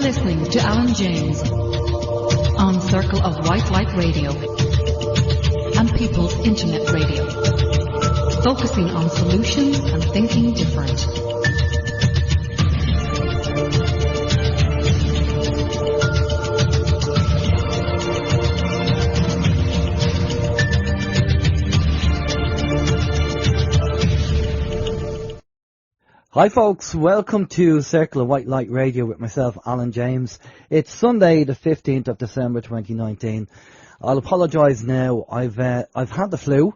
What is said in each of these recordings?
listening to Alan James on Circle of White Light Radio and People's Internet Radio, focusing on solutions and thinking different. Hi folks, welcome to Circle of White Light Radio with myself, Alan James. It's Sunday the 15th of December 2019. I'll apologise now, I've had the flu.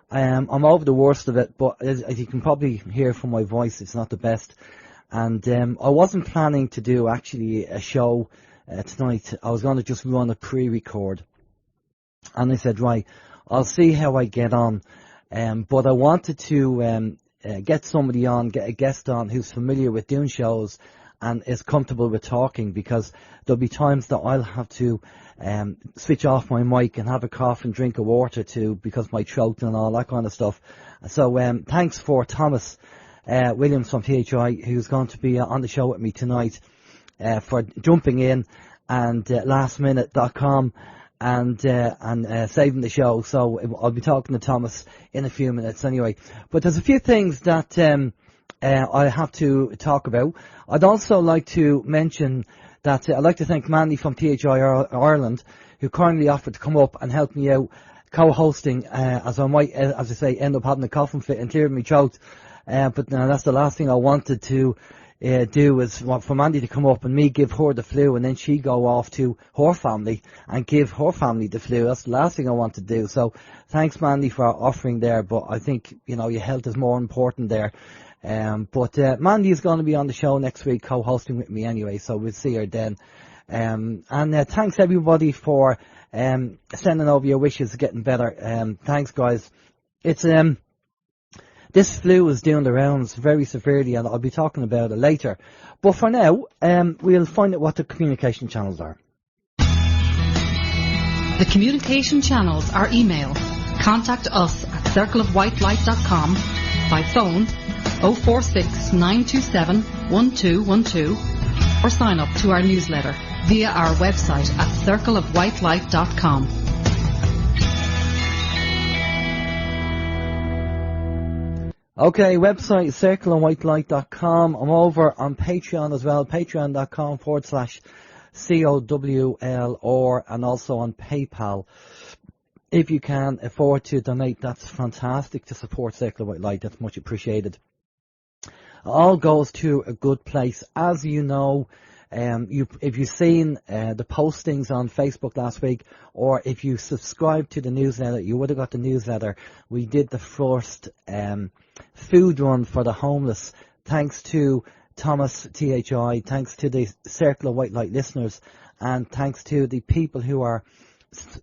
I'm over the worst of it, but as you can probably hear from my voice, it's not the best. And I wasn't planning to do actually a show tonight. I was going to just run a pre-record. And I said, right, I'll see how I get on. But I wanted to get somebody on, get a guest on who's familiar with doing shows and is comfortable with talking, because there'll be times that I'll have to switch off my mic and have a cough and drink of water too, because my throat and all that kind of stuff. So thanks for Thomas Williams from PHI, who's going to be on the show with me tonight, for jumping in, and lastminute.com and saving the show. So I'll be talking to Thomas in a few minutes anyway. But there's a few things that I have to talk about. I'd also like to mention that I'd like to thank Mandy from PHI Ireland, who kindly offered to come up and help me out co-hosting, as I might, as I say, end up having a coughing fit and clearing my throat. But that's the last thing I wanted to do, is for Mandy to come up and me give her the flu, and then she go off to her family and give her family the flu. That's the last thing I want to do. So thanks, Mandy, for offering there, but I think, you know, your health is more important there. But Mandy is going to be on the show next week co-hosting with me anyway, so we'll see her then. And thanks everybody for sending over your wishes, getting better. Thanks guys. It's this flu is doing the rounds very severely, and I'll be talking about it later. But for now, we'll find out what the communication channels are. The communication channels are email. Contact us at circleofwhitelight.com, by phone 046 927 1212, or sign up to our newsletter via our website at circleofwhitelight.com. Okay, website circleofwhitelight.com. I'm over on Patreon as well, patreon.com/COWL, and also on PayPal. If you can afford to donate, that's fantastic to support Circle of White Light. That's much appreciated. It all goes to a good place. As you know, if you've seen the postings on Facebook last week, or if you subscribed to the newsletter, you would have got the newsletter. We did the first food run for the homeless, thanks to Thomas THI, thanks to the Circle of White Light listeners, and thanks to the people who are,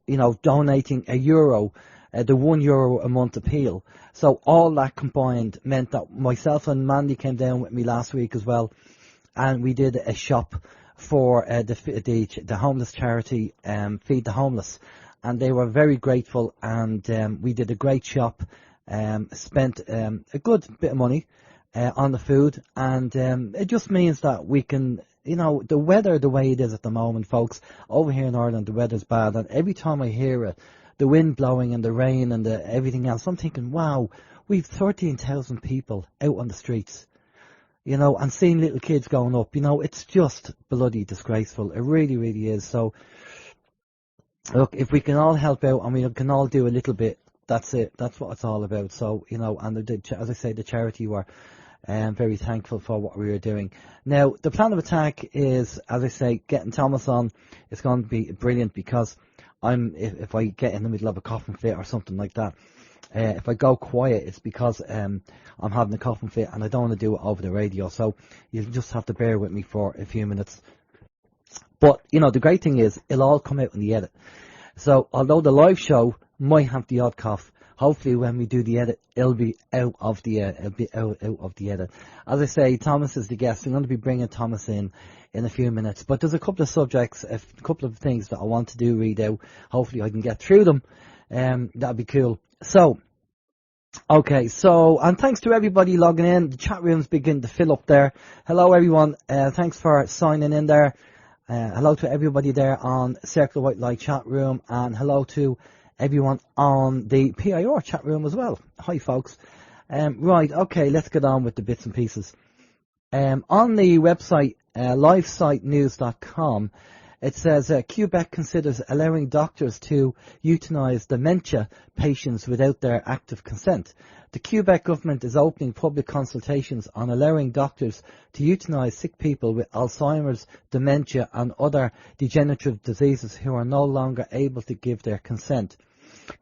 you know, donating €1, the €1 a month appeal. So all that combined meant that myself and Mandy came down with me last week as well, and we did a shop for the homeless charity, Feed the Homeless, and they were very grateful, and we did a great shop, spent a good bit of money on the food, and it just means that we can, you know, the weather the way it is at the moment, folks, over here in Ireland the weather's bad, and every time I hear it, the wind blowing and the rain and everything else, I'm thinking, wow, we've 13,000 people out on the streets, you know, and seeing little kids going up, you know, it's just bloody disgraceful. It really, really is. So, look, if we can all help out and we can all do a little bit, that's it. That's what it's all about. So, you know, and as I say, the charity were very thankful for what we were doing. Now, the plan of attack is, as I say, getting Thomas on. It's going to be brilliant, because if I get in the middle of a coughing fit or something like that, if I go quiet, it's because I'm having a coughing fit and I don't want to do it over the radio. So you'll just have to bear with me for a few minutes. But, you know, the great thing is it'll all come out in the edit. So although the live show might have the odd cough, hopefully when we do the edit, it'll be out of the edit. As I say, Thomas is the guest. I'm going to be bringing Thomas in a few minutes. But there's a couple of subjects, a couple of things that I want to read out. Hopefully I can get through them. That'd be cool. So, okay, and thanks to everybody logging in. The chat room's beginning to fill up there. Hello everyone, thanks for signing in there. Hello to everybody there on Circle of White Light chat room, and hello to everyone on the PIR chat room as well. Hi folks. Right, okay, let's get on with the bits and pieces. On the website livesitenews.com, it says Quebec considers allowing doctors to euthanize dementia patients without their active consent. The Quebec government is opening public consultations on allowing doctors to euthanize sick people with Alzheimer's, dementia and other degenerative diseases who are no longer able to give their consent.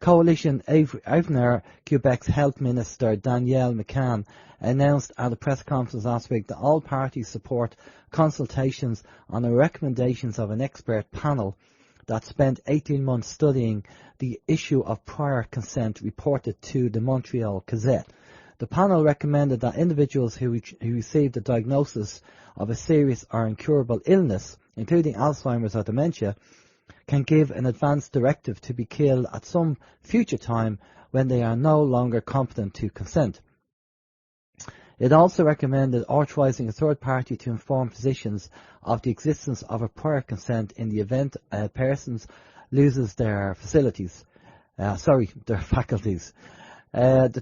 Coalition Avenir, Quebec's Health Minister Danielle McCann, announced at a press conference last week that all parties support consultations on the recommendations of an expert panel that spent 18 months studying the issue of prior consent, reported to the Montreal Gazette. The panel recommended that individuals who received a diagnosis of a serious or incurable illness, including Alzheimer's or dementia, can give an advance directive to be killed at some future time when they are no longer competent to consent. It also recommended authorising a third party to inform physicians of the existence of a prior consent in the event a person loses their faculties. The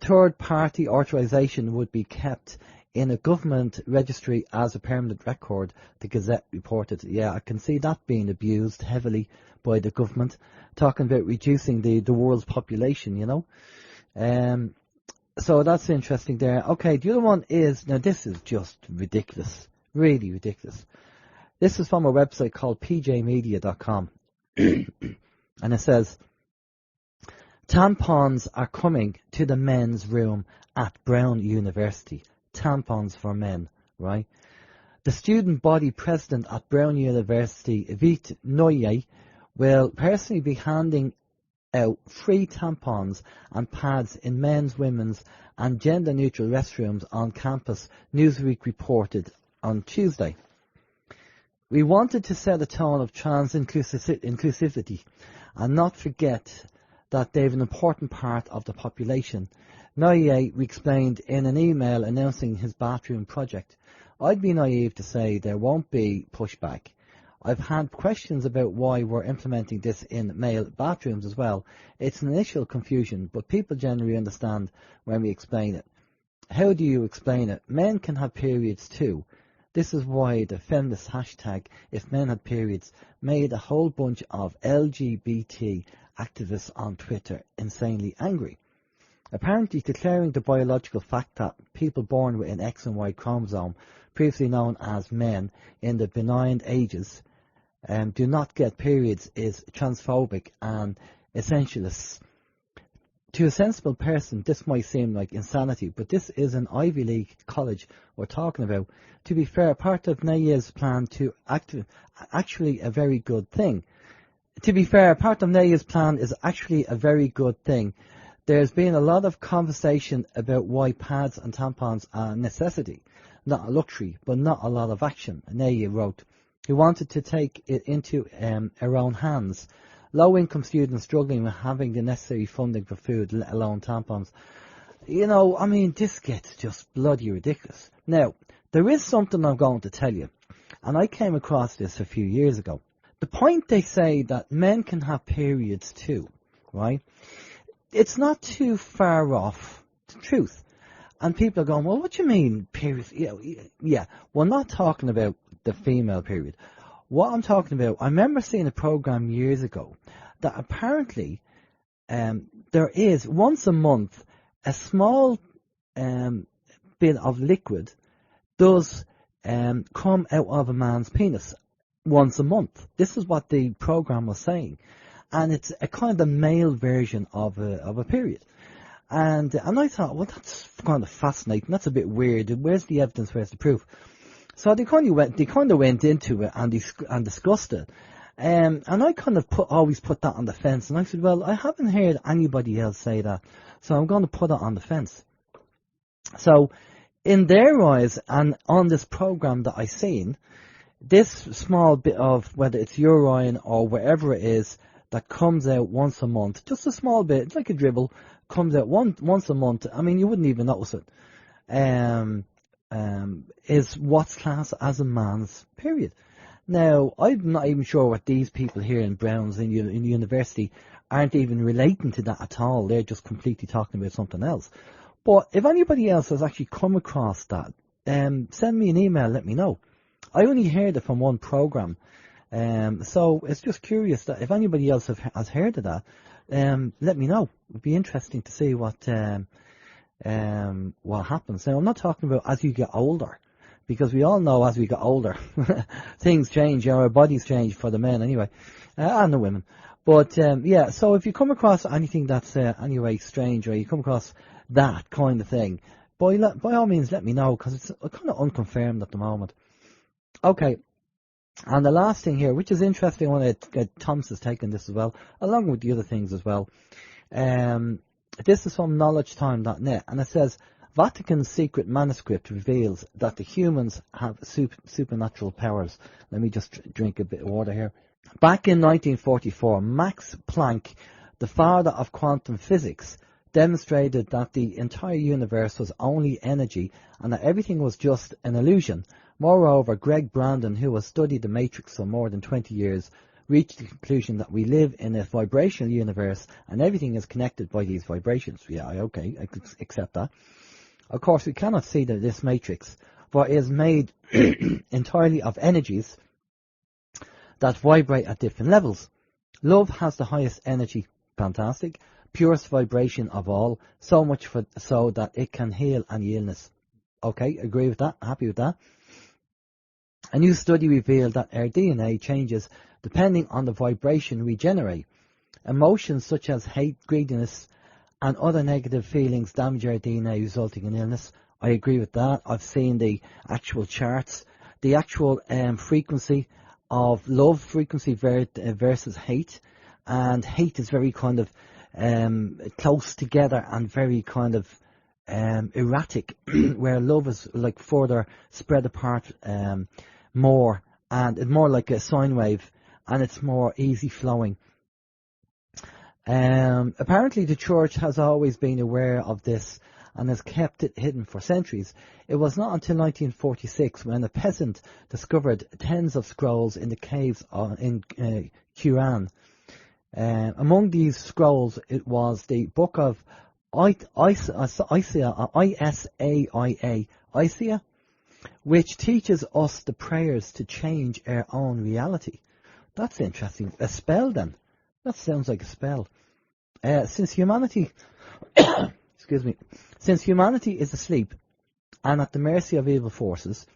third party authorisation would be kept in a government registry as a permanent record, the Gazette reported. Yeah, I can see that being abused heavily by the government, talking about reducing the world's population, you know. So that's interesting there. Okay, the other one is, now this is just ridiculous, really ridiculous. This is from a website called pjmedia.com. And it says, tampons are coming to the men's room at Brown University. Tampons for men, right? The student body president at Brown University, Vit Noye, will personally be handing out free tampons and pads in men's, women's and gender-neutral restrooms on campus, Newsweek reported on Tuesday. We wanted to set a tone of trans inclusivity and not forget that they're an important part of the population. Noye explained in an email announcing his bathroom project. I'd be naive to say there won't be pushback. I've had questions about why we're implementing this in male bathrooms as well. It's an initial confusion, but people generally understand when we explain it. How do you explain it? Men can have periods too. This is why the feminist hashtag, if men had periods, made a whole bunch of LGBT activists on Twitter insanely angry. Apparently declaring the biological fact that people born with an X and Y chromosome, previously known as men, in the benign ages, do not get periods is transphobic and essentialist. To a sensible person, this might seem like insanity, but this is an Ivy League college we're talking about. To be fair, part of Noye's plan to actually a very good thing. To be fair, part of Noye's plan is actually a very good thing. There's been a lot of conversation about why pads and tampons are a necessity, not a luxury, but not a lot of action, Noye wrote. He wanted to take it into our own hands. Low-income students struggling with having the necessary funding for food, let alone tampons. You know, I mean, this gets just bloody ridiculous. Now, there is something I'm going to tell you, and I came across this a few years ago. The point they say that men can have periods too, right? It's not too far off the truth. And people are going, well, what do you mean, periods? Yeah, we're not talking about the female period. What I'm talking about, I remember seeing a program years ago that apparently there is, once a month, a small bit of liquid does come out of a man's penis once a month. This is what the program was saying. And it's a kind of male version of a period. And I thought, well, that's kind of fascinating. That's a bit weird. Where's the evidence? Where's the proof? So they kind of went into it and discussed it. And I kind of always put that on the fence. And I said, well, I haven't heard anybody else say that, so I'm going to put it on the fence. So in their eyes, and on this program that I seen, this small bit of, whether it's urine or wherever it is, that comes out once a month, just a small bit, it's like a dribble, comes out once a month. I mean, you wouldn't even notice it. Is what's classed as a man's period. Now, I'm not even sure what these people here in Browns in the university aren't even relating to that at all. They're just completely talking about something else. But if anybody else has actually come across that, send me an email, let me know. I only heard it from one program. So it's just curious that if anybody else has heard of that, let me know. It'd be interesting to see what happens. Now, I'm not talking about as you get older, because we all know as we get older, things change. Our bodies change for the men anyway, and the women. But yeah, so if you come across anything that's anyway strange, or you come across that kind of thing, by all means let me know, because it's kind of unconfirmed at the moment. Okay. And the last thing here, which is interesting, I want to get Thomas's take on this as well, along with the other things as well. This is from knowledgetime.net, and it says, Vatican's secret manuscript reveals that the humans have supernatural powers. Let me just drink a bit of water here. Back in 1944, Max Planck, the father of quantum physics, demonstrated that the entire universe was only energy and that everything was just an illusion. Moreover, Greg Brandon, who has studied the matrix for more than 20 years, reached the conclusion that we live in a vibrational universe and everything is connected by these vibrations. Yeah, okay, I accept that. Of course, we cannot see this matrix, for it is made entirely of energies that vibrate at different levels. Love has the highest energy, fantastic, purest vibration of all, so much so that it can heal any illness. Okay, agree with that, happy with that. A new study revealed that our DNA changes depending on the vibration we generate. Emotions such as hate, greediness, and other negative feelings damage our DNA, resulting in illness. I agree with that. I've seen the actual charts. The actual frequency of love, frequency versus hate. And hate is very kind of close together and very kind of erratic, where love is like further spread apart more, and it's more like a sine wave, and it's more easy flowing. Apparently the church has always been aware of this and has kept it hidden for centuries. It was not until 1946 when a peasant discovered tens of scrolls in the caves in Quran. Among these scrolls, it was the book of Isaiah, which teaches us the prayers to change our own reality. That's interesting. A spell then. That sounds like a spell. Since humanity, since humanity is asleep and at the mercy of evil forces,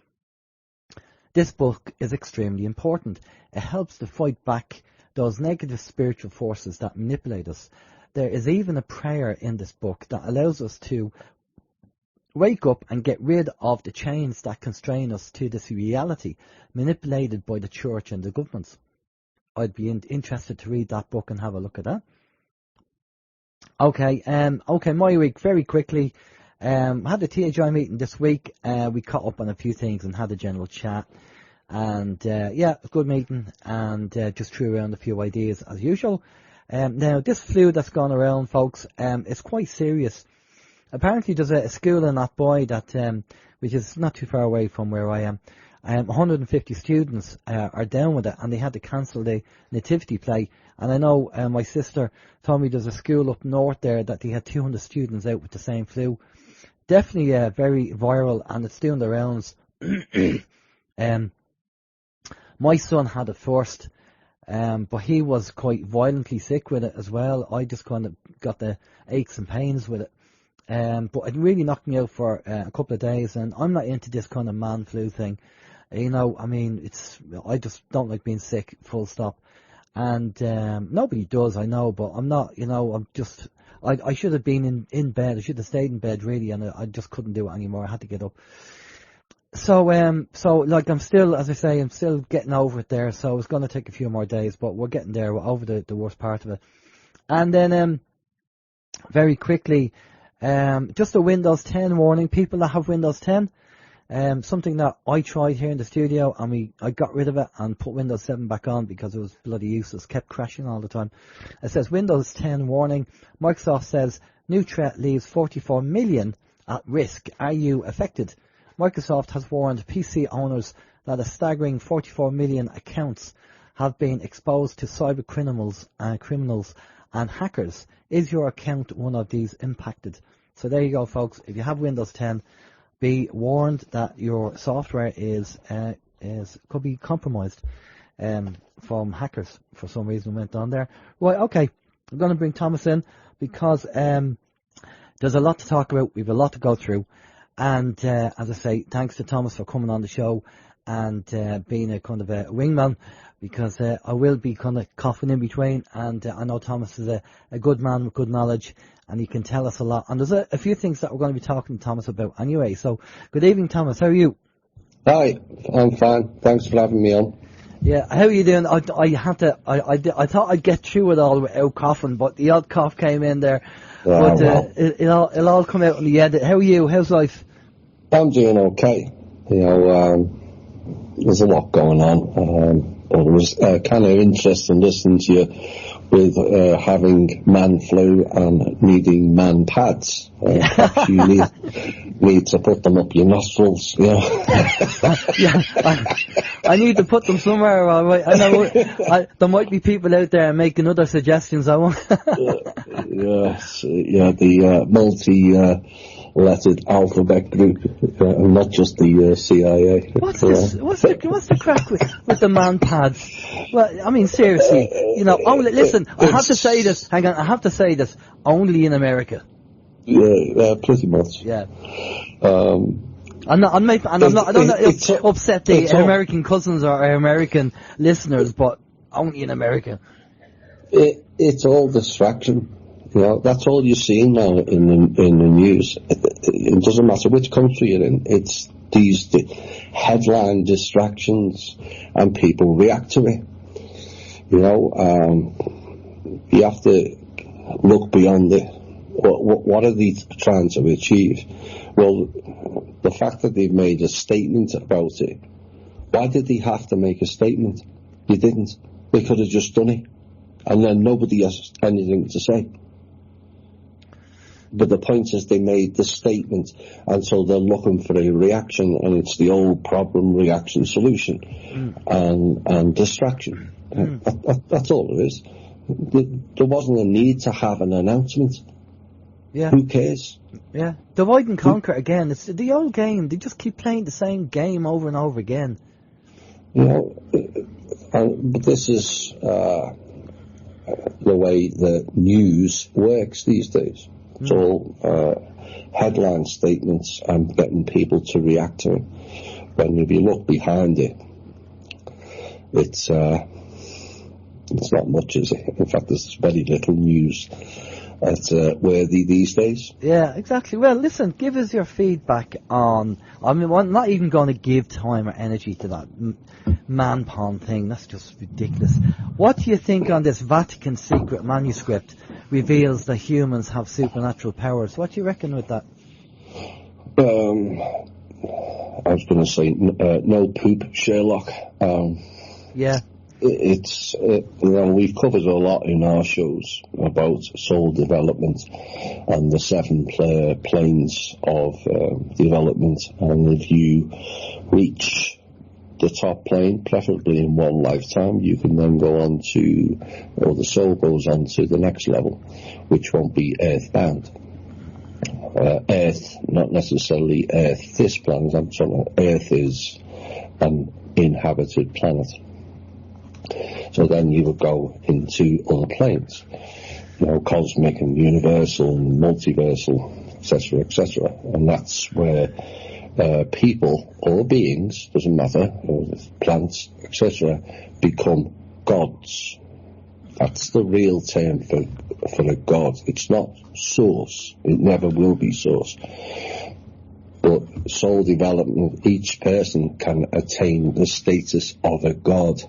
this book is extremely important. It helps to fight back those negative spiritual forces that manipulate us. There is even a prayer in this book that allows us to wake up and get rid of the chains that constrain us to this reality manipulated by the church and the governments. I'd be interested to read that book and have a look at that. Okay, my week, very quickly. Had the THI meeting this week. We caught up on a few things and had a general chat. And yeah, good meeting, and just threw around a few ideas as usual. Now, this flu that's gone around, folks, it's quite serious. Apparently there's a school in Athboy that, which is not too far away from where I am. 150 students are down with it, and they had to cancel the nativity play. And I know my sister told me there's a school up north there that they had 200 students out with the same flu. Definitely very viral, and it's doing the rounds. My son had it first, but he was quite violently sick with it as well. I just kind of got the aches and pains with it. But it really knocked me out for a couple of days, and I'm not into this kind of man flu thing. You know, I mean, I just don't like being sick, full stop. And nobody does, I know, but I'm not, you know, I should have been in bed. I should have stayed in bed, really, and I just couldn't do it anymore. I had to get up. So like, I'm still, as I say, I'm still getting over it there, so it's going to take a few more days, but we're getting there. We're over the worst part of it. And then, very quickly, just a Windows 10 warning. People that have Windows 10, something that I tried here in the studio, and I got rid of it and put Windows 7 back on because it was bloody useless, kept crashing all the time. It says Windows 10 warning. Microsoft says new threat leaves 44 million at risk. Are you affected? Microsoft has warned PC owners that a staggering 44 million accounts have been exposed to cyber criminals and hackers. Is your account one of these impacted? So there you go, folks. If you have Windows 10, be warned that your software could be compromised from hackers for some reason went on there. Right, okay. I'm going to bring Thomas in because there's a lot to talk about. We've a lot to go through. And as I say, thanks to Thomas for coming on the show and being a kind of a wingman, because I will be kind of coughing in between. And I know Thomas is a good man with good knowledge, and he can tell us a lot. And there's a few things that we're going to be talking to Thomas about anyway. So good evening, Thomas. How are you? Hi, I'm fine. Thanks for having me on. Yeah, how are you doing? I thought I'd get through it all without coughing, but the odd cough came in there. Oh, but well. it'll all come out in the end. How are you? How's life? I'm doing okay. You know, there's a lot going on. But it was kind of interesting listening to you with having man flu and needing man pads. You need to put them up your nostrils, you know. Yeah, I need to put them somewhere. I know there might be people out there making other suggestions. I won't. Yes, yeah, the multi-lettered alphabet group, and not just the CIA. What's the crack with the man pads? Well, I mean, seriously, you know. Only listen. I have to say this. Hang on. I have to say this. Only in America. Yeah, pretty much. Yeah. I'm not. I don't know upset the American cousins or our American listeners, but only in America. It's all distraction. You know, that's all you're seeing now in the news. It doesn't matter which country you're in. It's these headline distractions, and people react to it. You know, you have to look beyond it. What are they trying to achieve? Well, the fact that they've made a statement about it. Why did they have to make a statement? They didn't. They could have just done it, and then nobody has anything to say. But the point is, they made the statement, and so they're looking for a reaction, and it's the old problem, reaction, solution, and distraction. That's all it is. There wasn't a need to have an announcement. Yeah. Who cares? Yeah. Divide and conquer again. It's the old game. They just keep playing the same game over and over again. You know, but this is the way the news works these days. It's all headline statements and getting people to react to it. When if you look behind it, it's not much, is it? In fact, there's very little news that's worthy these days. Yeah, exactly. Well, listen, give us your feedback on. I mean, I'm not even going to give time or energy to that man pawn thing. That's just ridiculous. What do you think on this Vatican secret manuscript reveals that humans have supernatural powers? What do you reckon with that? I was going to say no poop, Sherlock. Yeah. It's you know, we've covered a lot in our shows about soul development and the 7 planes of development, and if you reach the top plane, preferably in one lifetime, you can then go on to, or the soul goes on to the next level, which won't be earthbound. Earth, not necessarily Earth, this planet, I'm talking Earth is an inhabited planet. So then you would go into other planes, you know, cosmic and universal and multiversal, etc., etc. And that's where people or beings, doesn't matter, or plants, etc., become gods. That's the real term for a god. It's not source. It never will be source. But soul development, each person can attain the status of a god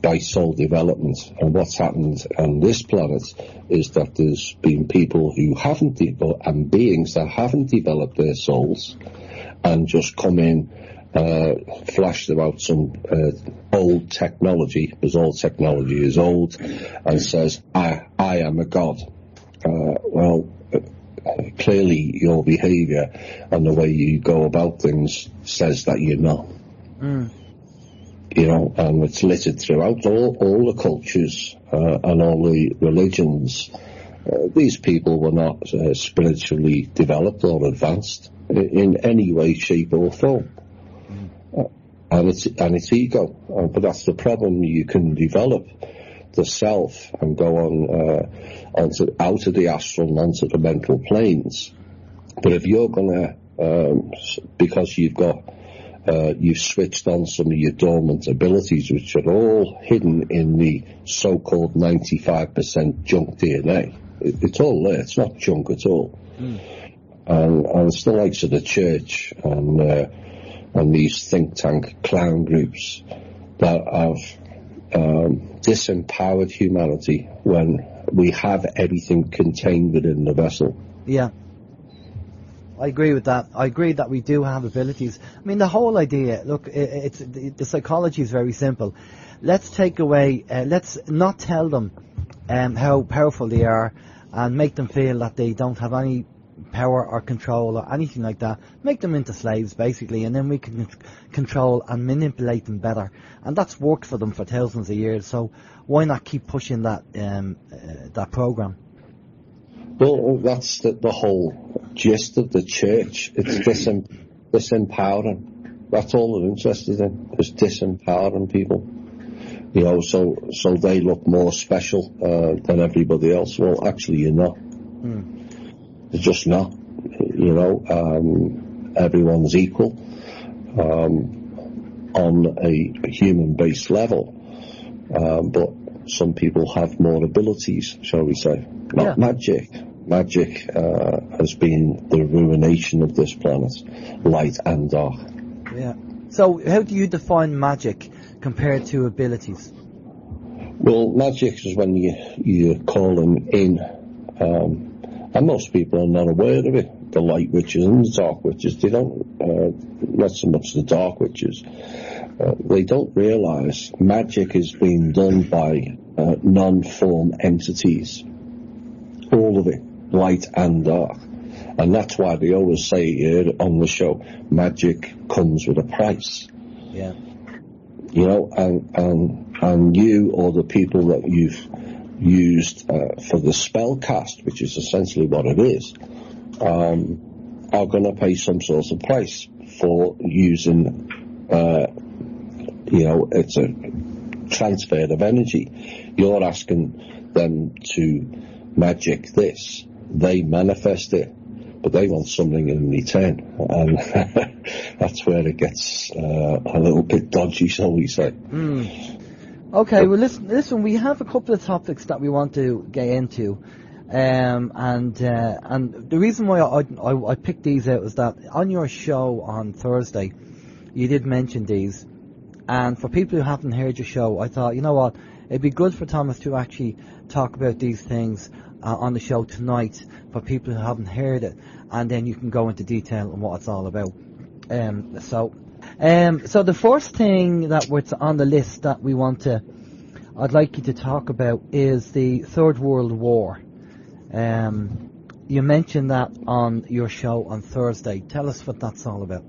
by soul development. And what's happened on this planet is that there's been people who haven't and beings that haven't developed their souls and just come in, flashed about some old technology, because all technology is old, and says, I am a god. Well, clearly your behaviour and the way you go about things says that you're not. You know, and it's littered throughout all the cultures and all the religions. These people were not spiritually developed or advanced in any way, shape or form. And it's ego. But that's the problem. You can develop the self and go on out of the astral and onto the mental planes. But if you're going to, because you've switched on some of your dormant abilities, which are all hidden in the so-called 95% junk DNA. It's all there. It's not junk at all. And it's the likes of the church and these think tank clown groups that have disempowered humanity when we have everything contained within the vessel. Yeah. I agree with that. I agree that we do have abilities. I mean, the whole idea, look, the psychology is very simple. Let's take away, let's not tell them how powerful they are and make them feel that they don't have any power or control or anything like that. Make them into slaves, basically, and then we can control and manipulate them better. And that's worked for them for thousands of years, so why not keep pushing that program? Well, that's the whole gist of the church. It's disempowering. That's all they're interested in, is disempowering people. You know, so they look more special than everybody else. Well, actually, you're not. It's just not. You know, everyone's equal on a human-based level, but some people have more abilities, shall we say? Not magic. Magic has been the ruination of this planet, light and dark. Yeah. So, how do you define magic compared to abilities? Well, magic is when you're calling in, and most people are not aware of it. The light witches and the dark witches, they don't, not so much the dark witches, they don't realise magic is being done by non-form entities. All of it, light and dark. And that's why they always say here on the show, magic comes with a price. Yeah. You know, and you or the people that you've used for the spell cast, which is essentially what it is, are going to pay some sort of price for using, you know, it's a transfer of energy. You're asking them to magic this, they manifest it, but they want something in return, and that's where it gets a little bit dodgy, shall we say. Okay, well listen, we have a couple of topics that we want to get into, and the reason why I picked these out is that on your show on Thursday, you did mention these, and for people who haven't heard your show, I thought, you know what, it'd be good for Thomas to actually talk about these things on the show tonight for people who haven't heard it, and then you can go into detail on what it's all about. So the first thing that was on the list that I'd like you to talk about is the Third World War. You mentioned that on your show on Thursday. Tell us what that's all about.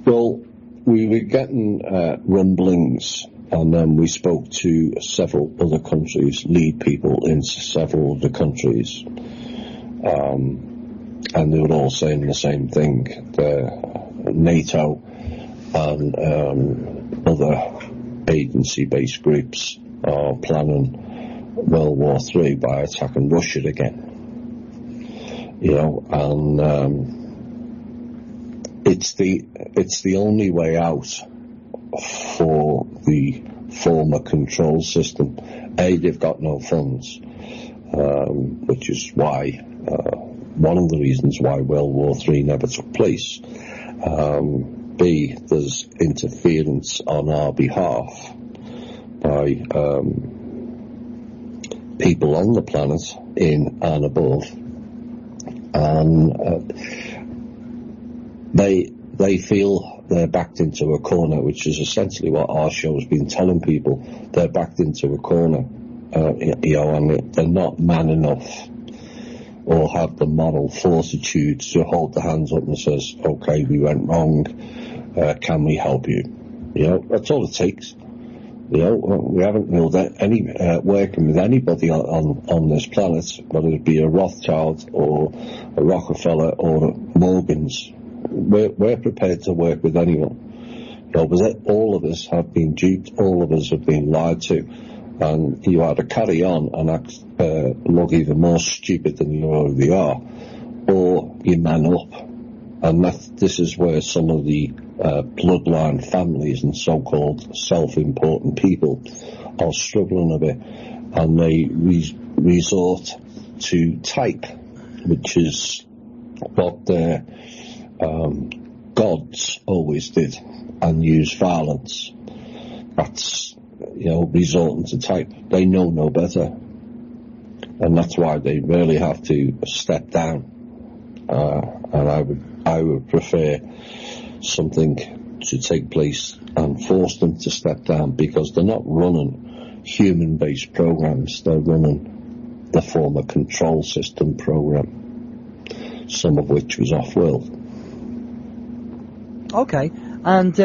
Well, we were getting rumblings, and then we spoke to several other countries, lead people in several of the countries, and they were all saying the same thing. NATO and other agency-based groups are planning World War III by attacking Russia again. You know, and it's the only way out for the former control system. They've got no funds, which is why one of the reasons why World War III never took place. B, there's interference on our behalf by people on the planet, in and above, and they feel they're backed into a corner, which is essentially what our show has been telling people. They're backed into a corner, you know, and they're not man enough, or have the moral fortitude to hold their hands up and says, okay, we went wrong, can we help you? You know, that's all it takes. You know, we haven't built any working with anybody on this planet, whether it be a Rothschild or a Rockefeller or a Morgans. We're prepared to work with anyone. You know, but all of us have been duped, all of us have been lied to, and you either carry on and act, look even more stupid than you already are, or you man up. And this is where some of the bloodline families and so-called self-important people are struggling a bit, and they resort to type, which is what their gods always did, and use violence. That's, you know, resorting to type. They know no better, and that's why they really have to step down. And I would prefer something to take place and force them to step down, because they're not running human-based programs, they're running the former control system program, some of which was off-world. Okay, and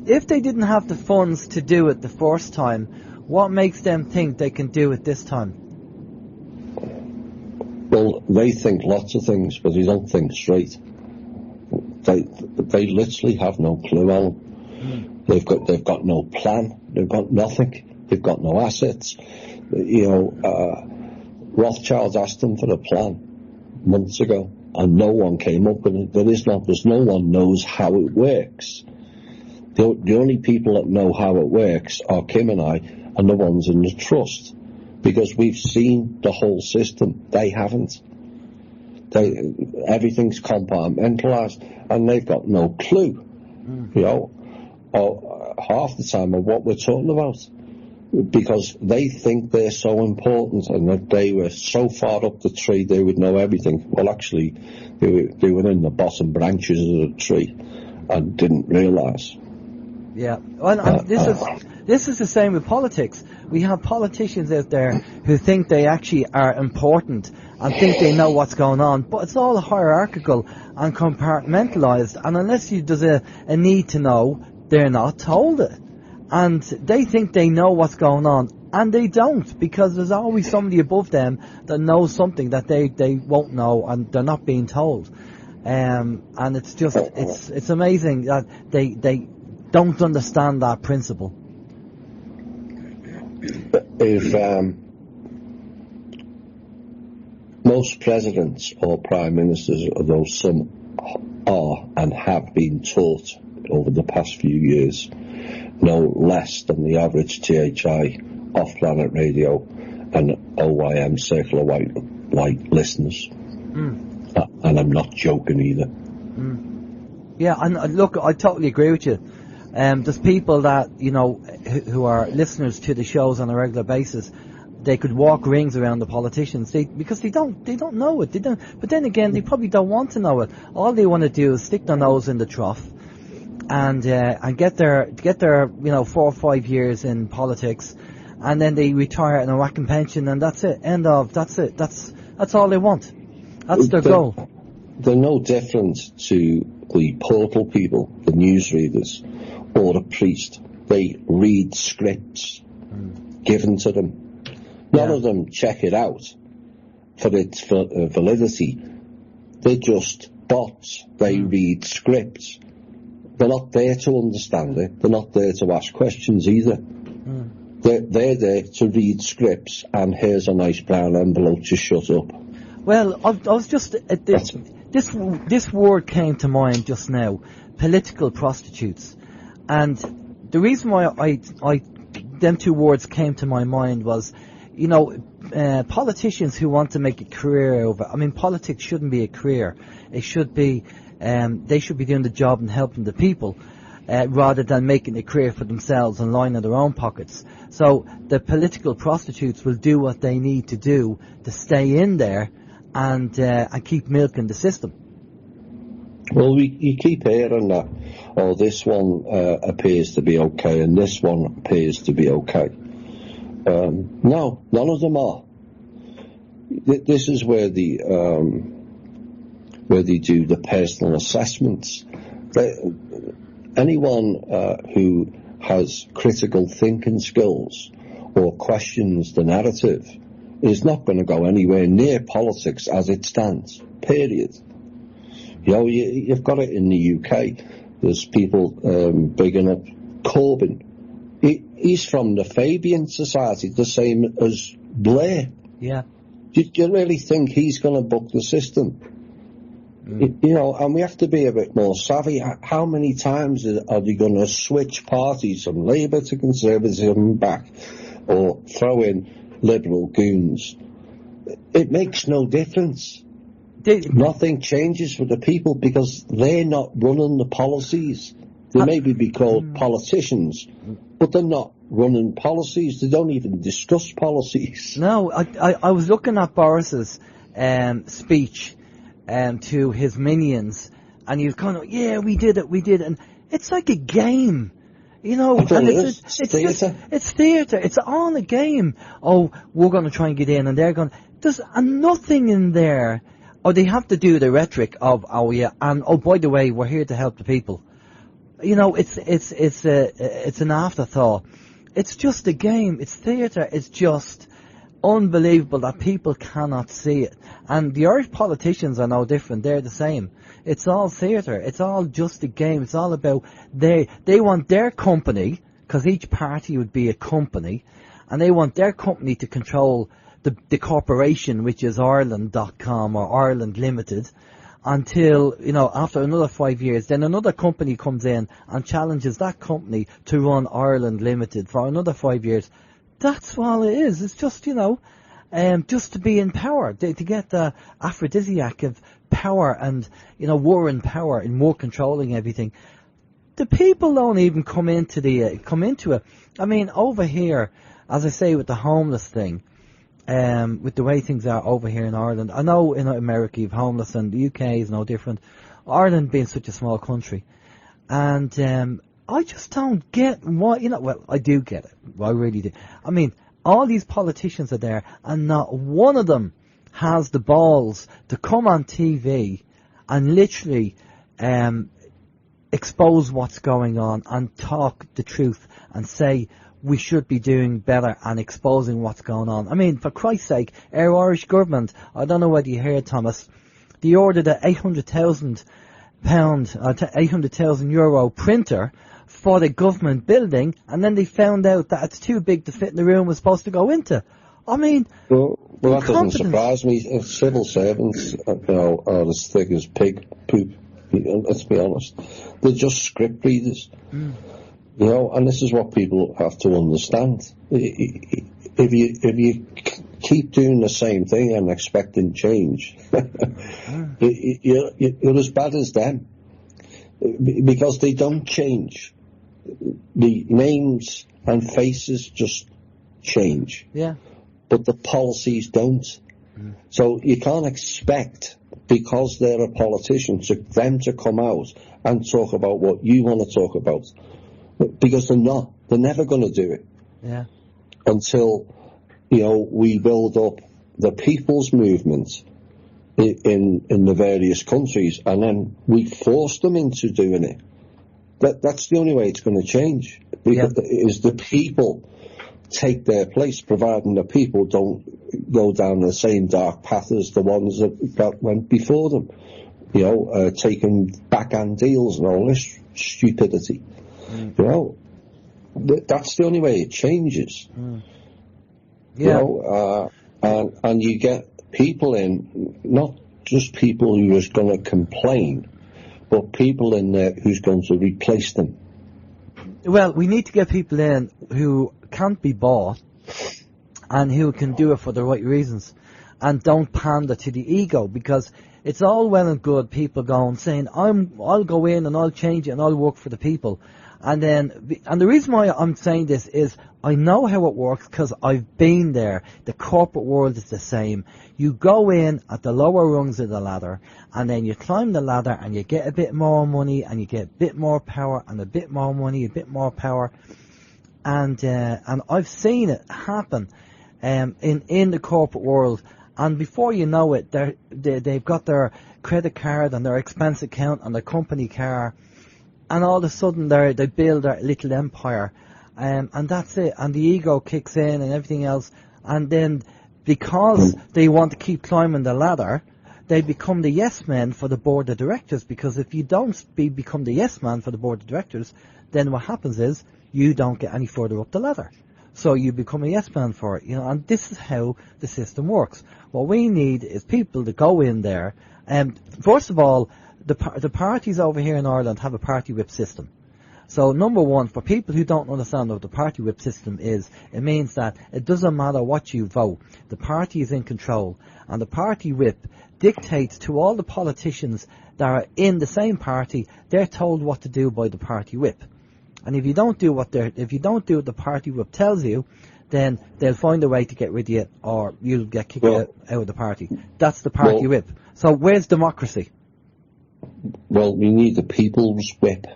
if they didn't have the funds to do it the first time, what makes them think they can do it this time? Well, they think lots of things, but they don't think straight. They literally have no clue, Alan. They've got no plan. They've got nothing. They've got no assets. You know, Rothschild asked them for a plan months ago, and no one came up with it. There's no one knows how it works. The only people that know how it works are Kim and I, and the ones in the trust, because we've seen the whole system. They haven't. Everything's compartmentalised, and they've got no clue, you know, half the time of what we're talking about, because they think they're so important and that they were so far up the tree they would know everything. Well, actually, they were in the bottom branches of the tree and didn't realise. Yeah, well, and this is the same with politics. We have politicians out there who think they actually are important and think they know what's going on, but it's all hierarchical and compartmentalised, and unless there's a need to know, they're not told it. And they think they know what's going on, and they don't, because there's always somebody above them that knows something that they won't know, and they're not being told. And it's just, it's amazing that they don't understand that principle. If most presidents or prime ministers, although some are and have been taught over the past few years, know less than the average THI off-planet radio and OYM Circle of White listeners. And I'm not joking either. Yeah, and look, I totally agree with you. There's people that, you know, who are listeners to the shows on a regular basis. They could walk rings around the politicians because they don't know it. But then again, they probably don't want to know it. All they want to do is stick their nose in the trough and get their 4 or 5 years in politics, and then they retire in a whacking pension, and that's it. End of. That's it. That's all they want. That's their goal. They're no different to the portal people, the newsreaders, or the priest. They read scripts given to them. None of them check it out for its validity. They're just bots. They read scripts. They're not there to understand it. They're not there to ask questions either. They're there to read scripts, and here's a nice brown envelope to shut up. Well, I was just... This word came to mind just now, political prostitutes. And the reason why them two words came to my mind was, you know, politicians who want to make a career politics shouldn't be a career. It should be, they should be doing the job and helping the people, rather than making a career for themselves and lining their own pockets. So the political prostitutes will do what they need to do to stay in there and keep milking the system. Well, you keep hearing that, this one appears to be okay and this one appears to be okay. No, none of them are. this is where they do the personal assessments. Anyone who has critical thinking skills or questions the narrative is not going to go anywhere near politics as it stands, period. You know, you've got it in the UK. There's people bigging up Corbyn. He's from the Fabian Society, the same as Blair. Yeah. Do you really think he's going to buck the system? You know, and we have to be a bit more savvy. How many times are they going to switch parties from Labour to Conservatism back, or throw in Liberal goons? It makes no difference. Nothing changes for the people because they're not running the policies. They maybe be called politicians, but they're not running policies. They don't even discuss policies. No, I was looking at Boris's speech to his minions, and he was kind of, yeah, we did it, and it's like a game. You know, and it's theatre. It's all a game. Oh, we're going to try and get in, and they're going. There's nothing in there. Or they have to do the rhetoric of, oh yeah, and oh by the way, we're here to help the people. You know, it's an afterthought. It's just a game. It's theatre. It's just unbelievable that people cannot see it. And the Irish politicians are no different. They're the same. It's all theatre. It's all just a game. It's all about they want their company, because each party would be a company, and they want their company to control the corporation, which is Ireland.com or Ireland Limited, until, you know, after another 5 years, then another company comes in and challenges that company to run Ireland Limited for another 5 years. That's all it is. It's just, you know, just to be in power, to get the aphrodisiac of power and, you know, war and power and more controlling everything. The people don't even come into it. I mean, over here, as I say, with the homeless thing, with the way things are over here in Ireland. I know in America you've homeless, and the UK is no different. Ireland being such a small country. And I just don't get why, you know, well, I do get it. I really do. I mean, all these politicians are there, and not one of them has the balls to come on TV and literally expose what's going on and talk the truth and say, we should be doing better and exposing what's going on. I mean, for Christ's sake, our Irish government, I don't know whether you heard, Thomas, they ordered a £800,000, €800,000 printer for the government building, and then they found out that it's too big to fit in the room it was supposed to go into. I mean, well that doesn't surprise me. Civil servants, you know, are as thick as pig poop. Let's be honest. They're just script readers. You know, and this is what people have to understand. If you keep doing the same thing and expecting change, you're as bad as them, because they don't change. The names and faces just change. Yeah. But the policies don't. So you can't expect, because they're a politician, them to come out and talk about what you want to talk about. Because they're not. They're never going to do it. Yeah. Until, you know, we build up the people's movement in the various countries, and then we force them into doing it. That's the only way it's going to change. Because is the people take their place, providing the people don't go down the same dark path as the ones that went before them. You know, taking backhand deals and all this stupidity. You know, that's the only way it changes. You know, and you get people in, not just people who are just going to complain, but people in there who's going to replace them. Well, we need to get people in who can't be bought and who can do it for the right reasons and don't pander to the ego, because it's all well and good people going saying, I'll go in and I'll change it and I'll work for the people. And the reason why I'm saying this is I know how it works because I've been there. The corporate world is the same. You go in at the lower rungs of the ladder, and then you climb the ladder and you get a bit more money and you get a bit more power and a bit more money, a bit more power. And I've seen it happen in the corporate world. And before you know it, they've got their credit card and their expense account and their company car, and all of a sudden they build their little empire, and that's it. And the ego kicks in and everything else, and then because they want to keep climbing the ladder, they become the yes men for the board of directors. Because if you don't become the yes man for the board of directors, then what happens is you don't get any further up the ladder. So you become a yes man for it, and this is how the system works. What we need is people to go in there. First of all, the parties over here in Ireland have a party whip system. So number one, for people who don't understand what the party whip system is, it means that it doesn't matter what you vote. The party is in control, and the party whip dictates to all the politicians that are in the same party. They're told what to do by the party whip. And if you don't do what the party whip tells you, then they'll find a way to get rid of you, or you'll get kicked out of the party. That's the party whip. So where's democracy? Well, we need the people's whip.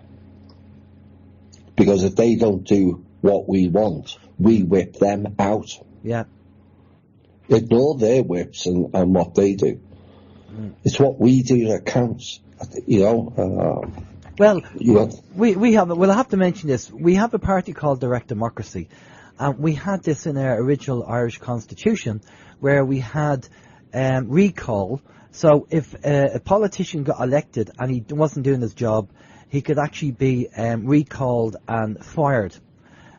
Because if they don't do what we want, we whip them out. Yeah. Ignore their whips and what they do. It's what we do that counts. Well, we'll have to mention this. We have a party called Direct Democracy. We had this in our original Irish Constitution, where we had recall. So if a politician got elected and he wasn't doing his job, he could actually be recalled and fired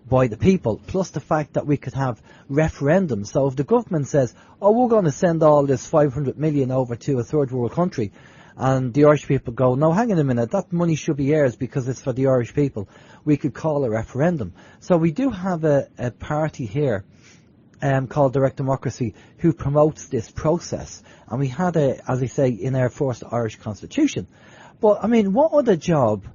by the people, plus the fact that we could have referendums. So if the government says, we're going to send all this 500 million over to a third world country, and the Irish people go, no, hang on a minute, that money should be ours because it's for the Irish people, we could call a referendum. So we do have a party here called Direct Democracy who promotes this process. And we had as I say, in our first Irish Constitution. But, I mean, what other job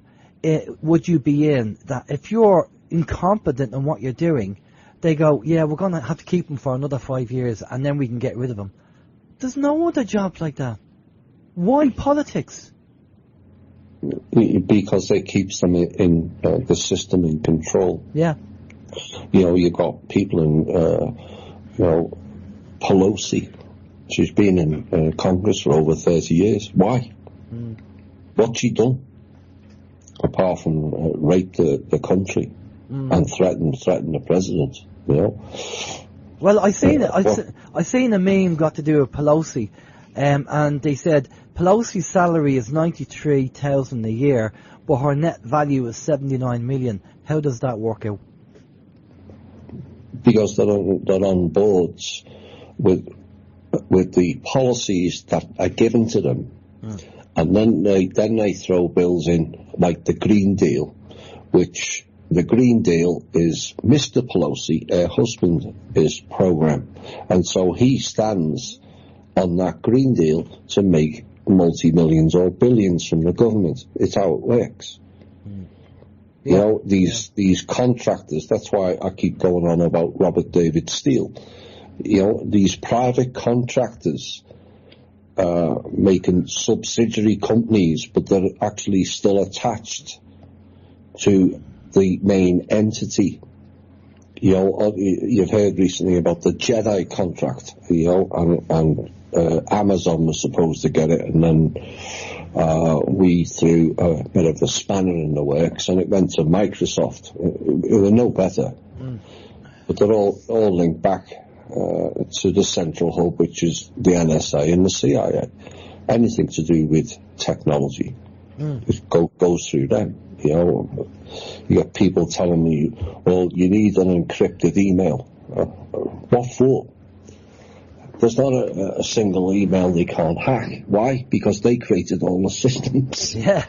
would you be in that if you're incompetent in what you're doing, they go, yeah, we're going to have to keep them for another 5 years and then we can get rid of them. There's no other job like that. Why politics? Because it keeps them in the system in control. Yeah. You've got people in, Pelosi. She's been in Congress for over 30 years. Why? What's she done? Apart from rape the country and threaten the president, Well, I seen a meme got to do with Pelosi, and they said Pelosi's salary is $93,000 a year, but her net value is $79 million. How does that work out? Because they're on boards with the policies that are given to them, and then they throw bills in like the Green Deal, which the Green Deal is Mr. Pelosi, her husband, is program, and so he stands on that Green Deal to make multi-millions or billions from the government. It's how it works. These contractors, that's why I keep going on about Robert David Steele. These private contractors making subsidiary companies, but they're actually still attached to the main entity. You've heard recently about the JEDI contract, and Amazon was supposed to get it, and then we threw a bit of a spanner in the works, and it went to Microsoft. It were no better, but they're all linked back to the central hub, which is the NSA and the CIA. Anything to do with technology goes through them. You got people telling me, well, you need an encrypted email. What for? There's not a single email they can't hack. Why? Because they created all the systems. Yeah.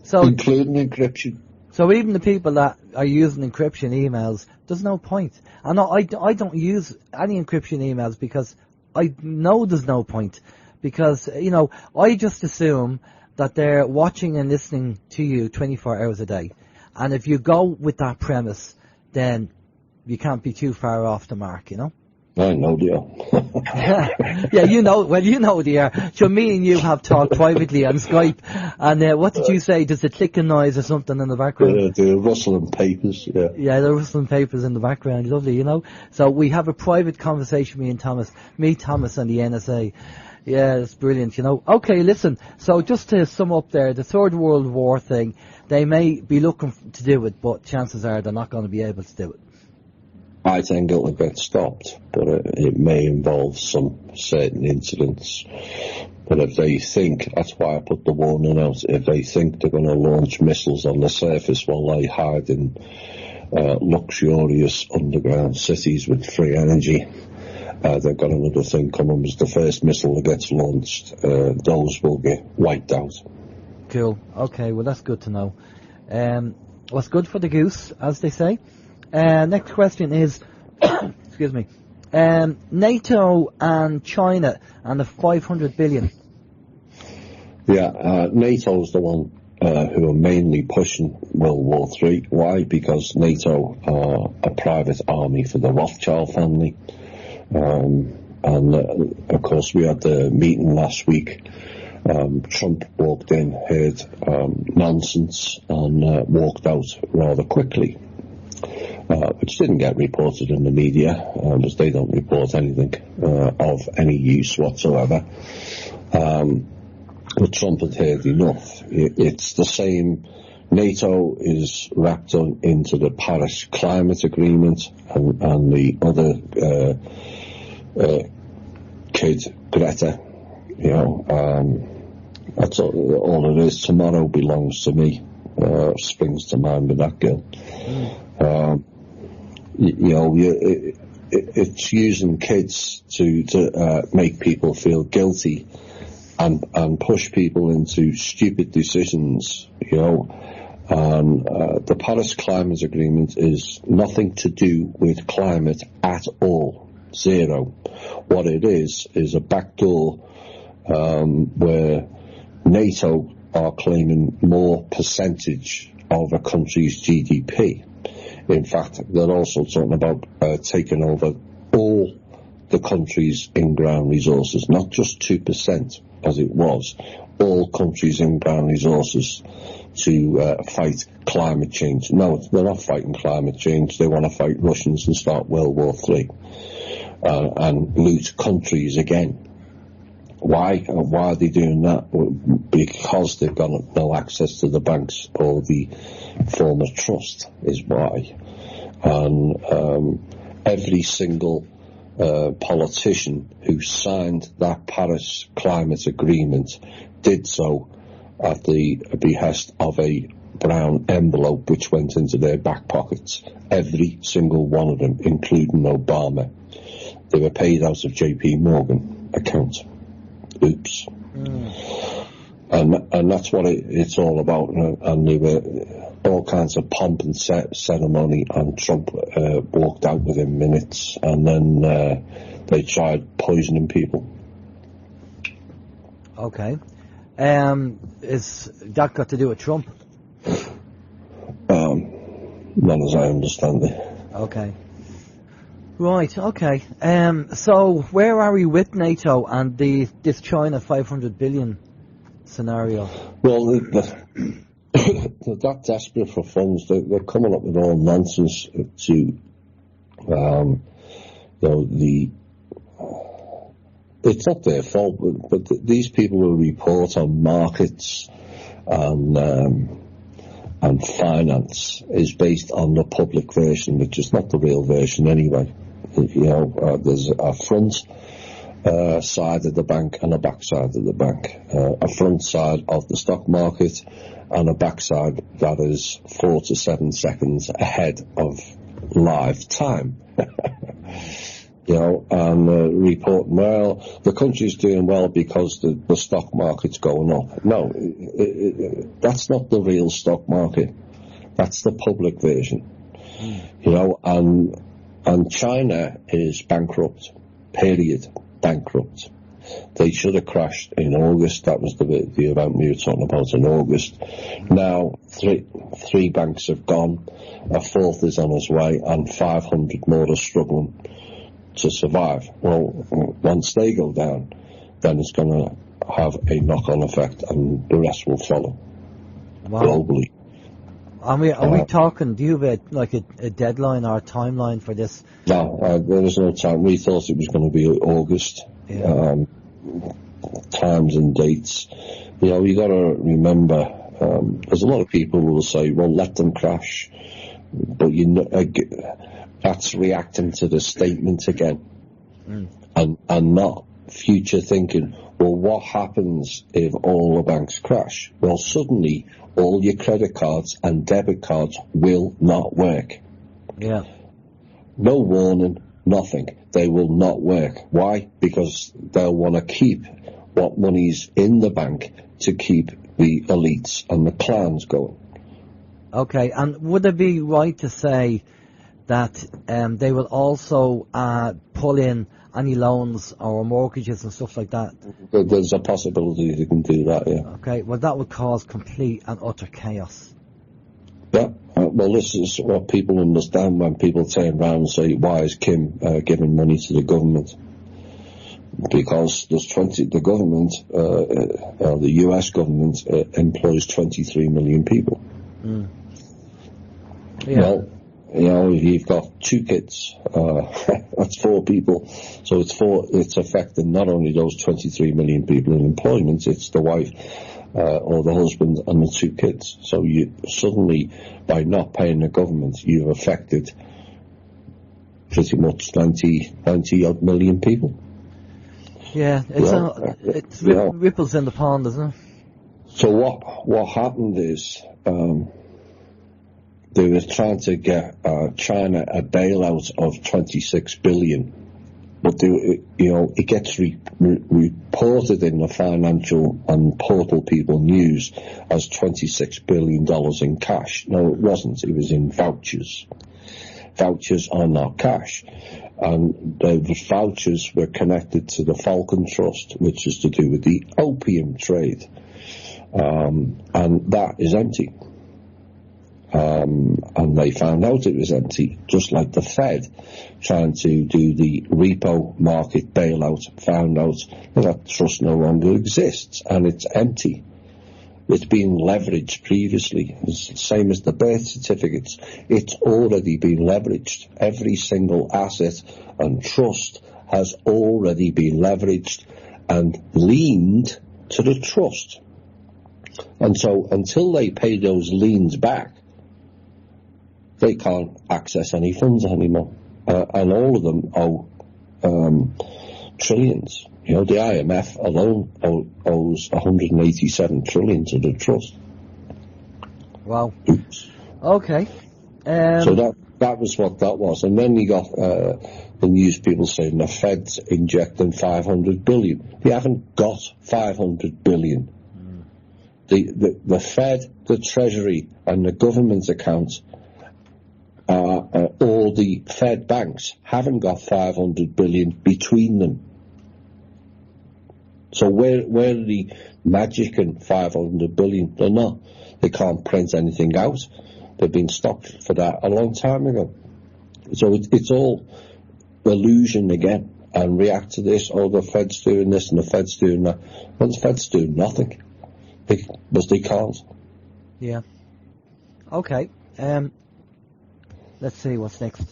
So, including encryption. So even the people that are using encryption emails, there's no point. And I don't use any encryption emails because I know there's no point. Because, I just assume that they're watching and listening to you 24 hours a day. And if you go with that premise, then you can't be too far off the mark, I know they are. Yeah, you know they are. So me and you have talked privately on Skype, and what did you say? Does the clicking noise or something in the background? They're rustling papers, yeah. Yeah, they're rustling papers in the background, lovely, So we have a private conversation, me, Thomas and the NSA. Yeah, it's brilliant, Okay, listen, so just to sum up there, the Third World War thing, they may be looking to do it, but chances are they're not going to be able to do it. I think it'll get stopped, but it may involve some certain incidents. But if they think, that's why I put the warning out, if they think they're going to launch missiles on the surface while they hide in luxurious underground cities with free energy, they've got another thing coming. As the first missile that gets launched, those will get wiped out. Cool. Okay, well that's good to know. What's good for the goose, as they say. Next question is, excuse me, NATO and China and the 500 billion. Yeah, NATO's the one who are mainly pushing World War III. Why? Because NATO are a private army for the Rothschild family. Of course, we had the meeting last week. Trump walked in, heard nonsense, and walked out rather quickly. Which didn't get reported in the media, as they don't report anything of any use whatsoever. But Trump had heard enough. It's the same. NATO is wrapped into the Paris Climate Agreement, and the other kid, Greta. That's all it is. Tomorrow belongs to me. Springs to mind with that girl. It's using kids to make people feel guilty and push people into stupid decisions, And the Paris Climate Agreement is nothing to do with climate at all. Zero. What it is a backdoor where NATO are claiming more percentage of a country's GDP. In fact, they're also talking about taking over all the country's in-ground resources, not just 2% as it was, all countries' in-ground resources to fight climate change. No, they're not fighting climate change. They want to fight Russians and start World War III and loot countries again. Why are they doing that? Because they've got no access to the banks or the form of trust is why. And every single politician who signed that Paris Climate Agreement did so at the behest of a brown envelope which went into their back pockets. Every single one of them, including Obama. They were paid out of JP Morgan account. Oops. And that's what it's all about. And there were all kinds of pomp and ceremony, and Trump walked out within minutes, and then they tried poisoning people. Okay. Is that got to do with Trump? Not as I understand it. Okay. Right, okay. So where are we with NATO and this China 500 billion scenario? Well, they're that desperate for funds. They're coming up with all nonsense to, it's not their fault, but these people will report on markets and finance is based on the public version, which is not the real version anyway. There's a front side of the bank and a back side of the bank. A front side of the stock market and a back side that is 4 to 7 seconds ahead of live time. And reporting, well, the country's doing well because the stock market's going up. No, that's not the real stock market. That's the public version. And China is bankrupt, period, bankrupt. They should have crashed in August. That was the event we were talking about in August. Now, three banks have gone, a fourth is on its way, and 500 more are struggling. to survive. Well, once they go down, then it's going to have a knock-on effect, and the rest will follow globally. Are we talking? Do you have a deadline or a timeline for this? No, there was no time. We thought it was going to be August. Yeah. Times and dates. You got to remember. There's a lot of people who will say, "Well, let them crash," but that's reacting to the statement again, and not future thinking. Well, what happens if all the banks crash? Well, suddenly all your credit cards and debit cards will not work. Yeah. No warning, nothing. They will not work. Why? Because they'll want to keep what money's in the bank to keep the elites and the clans going. Okay, and would it be right to say that they will also pull in any loans or mortgages and stuff like that? There's a possibility they can do that, yeah. Okay, well, that would cause complete and utter chaos. Yeah, well, this is what people understand when people turn around and say, why is Kim giving money to the government? Because the government, the US government, employs 23 million people. Yeah. Well, if you've got 2 kids, that's 4 people. So it's affecting not only those 23 million people in employment, it's the wife or the husband and the 2 kids. So you suddenly, by not paying the government, you've affected pretty much 90 odd million people. Yeah, it's ripples in the pond, isn't it? So what happened is they were trying to get China a bailout of 26 billion, but it gets reported in the financial and portal people news as $26 billion in cash. No, it wasn't. It was in vouchers. Vouchers are not cash. And the vouchers were connected to the Falcon Trust, which is to do with the opium trade. And that is empty. And they found out it was empty, just like the Fed trying to do the repo market bailout, found out that trust no longer exists and it's empty. It's been leveraged previously. It's the same as the birth certificates. It's already been leveraged. Every single asset and trust has already been leveraged and leaned to the trust. And so until they pay those liens back, they can't access any funds anymore. And all of them owe trillions. The IMF alone owes 187 trillion to the trust. Wow. Oops. Okay. So that was what that was. And then you got the news people saying the Fed's injecting 500 billion. They haven't got 500 billion. The Fed, the Treasury, and the government accounts, all the Fed banks haven't got 500 billion between them. So where are the magic and 500 billion? They're not. They can't print anything out. They've been stopped for that a long time ago. So it's all illusion again. And react to this, the Fed's doing this and the Fed's doing that. Well, the Fed's doing nothing. Because they can't. Yeah. Okay. Let's see what's next.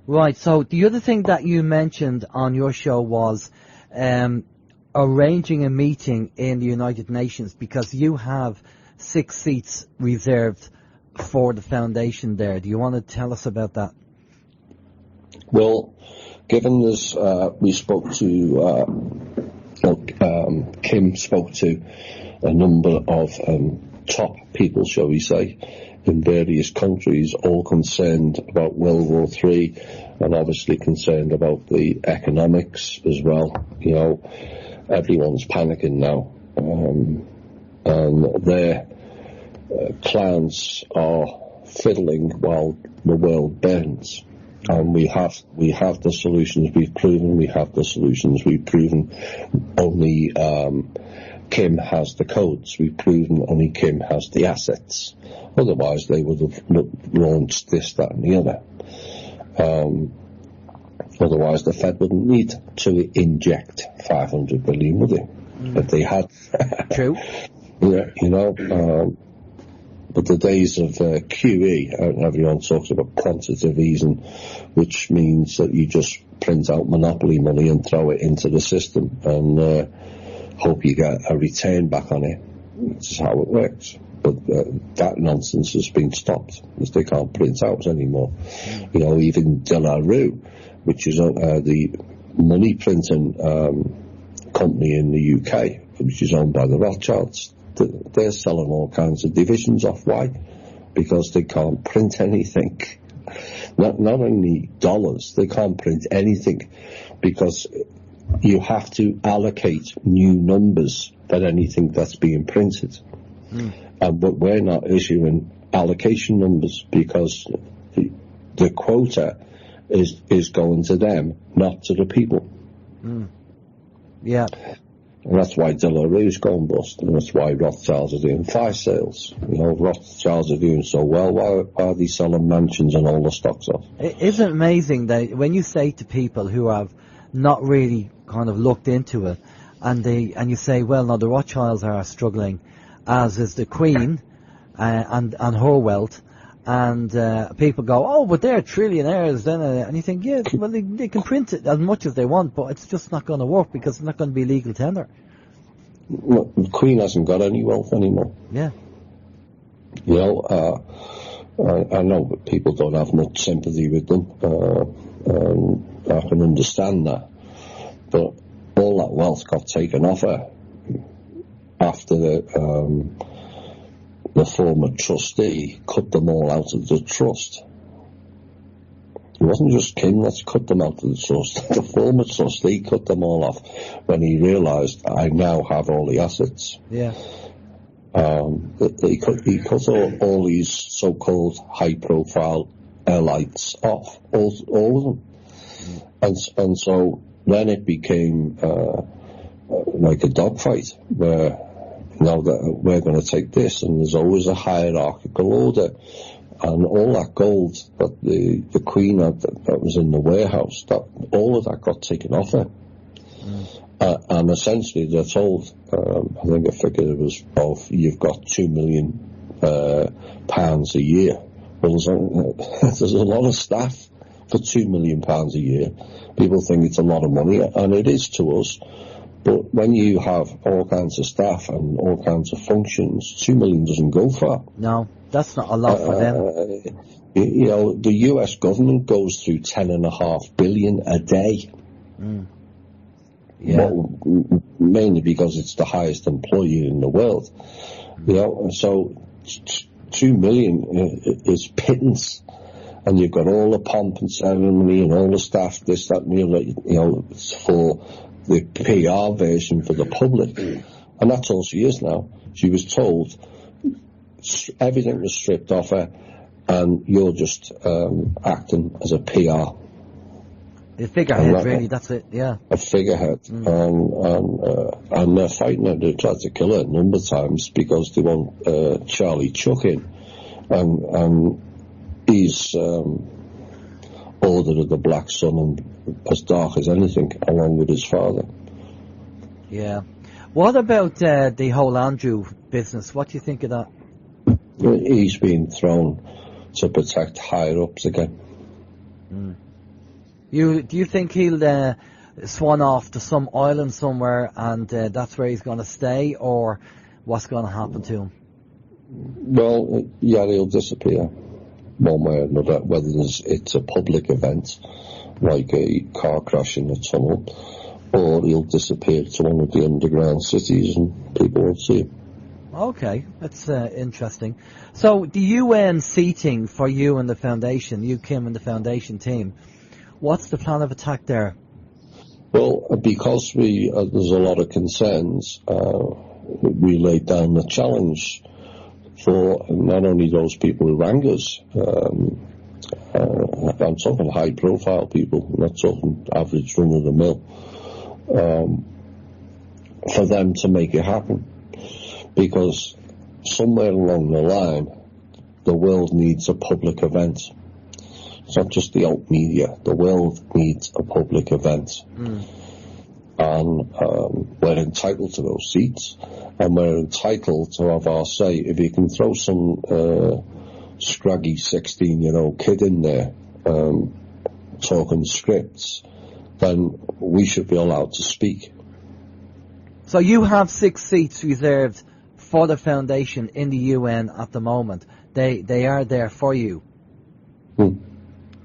Right, so the other thing that you mentioned on your show was arranging a meeting in the United Nations, because you have 6 seats reserved for the foundation there. Do you want to tell us about that? Well, given this, we spoke to, Kim spoke to a number of top people, shall we say, in various countries, all concerned about World War III and obviously concerned about the economics as well. Everyone's panicking now, and their clowns are fiddling while the world burns. And we have the solutions we've proven. We have the solutions we've proven. Only Kim has the codes. We've proven only Kim has the assets. Otherwise, they would have launched this, that, and the other. Otherwise, the Fed wouldn't need to inject 500 billion, would they? If they had. True. Yeah, but the days of QE, everyone talks about quantitative easing, which means that you just print out monopoly money and throw it into the system and hope you get a return back on it. This is how it works. But that nonsense has been stopped because they can't print out anymore. Even De La Rue, which is the money printing company in the UK, which is owned by the Rothschilds, they're selling all kinds of divisions off. Why? Because they can't print anything. Not only dollars, they can't print anything because you have to allocate new numbers for anything that's being printed. But we're not issuing allocation numbers because the quota is going to them, not to the people. Yeah. And that's why De La Rue's going bust, and that's why Rothschilds are doing fire sales. Rothschilds are doing so well. Why are they selling mansions and all the stocks off? Isn't it amazing that when you say to people who have not really kind of looked into it, and you say, well, no, the Rothschilds are struggling, as is the Queen and her wealth, and people go, oh, but they're trillionaires, then, and you think, yeah, well, they can print it as much as they want, but it's just not going to work because it's not going to be legal tender. Well, the Queen hasn't got any wealth anymore. Yeah. I know that people don't have much sympathy with them. I can understand that, but all that wealth got taken off her after the former trustee cut them all out of the trust. It wasn't just Kim that's cut them out of the trust. The former trustee cut them all off when he realised, I now have all the assets. Yeah. He cut all these so-called high-profile elites off, all of them. And so then it became like a dogfight where that we're going to take this, and there's always a hierarchical order, and all that gold that the Queen had that was in the warehouse, all of that got taken off her. And essentially they're told, I think a figure was of, you've got £2 million pounds a year. Well, there's a lot of staff for £2 million pounds a year. People think it's a lot of money, and it is to us. But when you have all kinds of staff and all kinds of functions, 2 million doesn't go far. No, that's not a lot for them. The US government goes through 10.5 billion a day. Yeah. Mainly because it's the highest employer in the world. So 2 million is pittance. And you've got all the pomp and ceremony and all the staff, this, that, and the other, it's for the PR version for the public. And that's all she is now. She was told everything was stripped off her, and you're just acting as a PR. The figurehead, really, that's it, yeah. A figurehead. And they're fighting her. They tried to kill her a number of times because they want Charlie Chuck in. And he's ordered of the black sun and as dark as anything, along with his father. Yeah. What about the whole Andrew business? What do you think of that? He's been thrown to protect higher-ups again. Do you think he'll swan off to some island somewhere and that's where he's going to stay, or what's going to happen to him? Well, yeah, he'll disappear one way or another, whether it's a public event like a car crash in a tunnel, or he'll disappear to one of the underground cities and people won't see him. Okay, that's interesting. So the UN seating for you and the foundation, you, Kim, and the foundation team, what's the plan of attack there? Well, because there's a lot of concerns, we laid down the challenge for not only those people who rang us, I'm talking high-profile people, I'm not talking average run-of-the-mill, for them to make it happen. Because somewhere along the line, the world needs a public event. It's not just the alt media. The world needs a public event. And we're entitled to those seats, and we're entitled to have our say. If you can throw some scraggy 16-year-old kid in there talking scripts, then we should be allowed to speak. So you have 6 seats reserved for the foundation in the UN at the moment. They are there for you.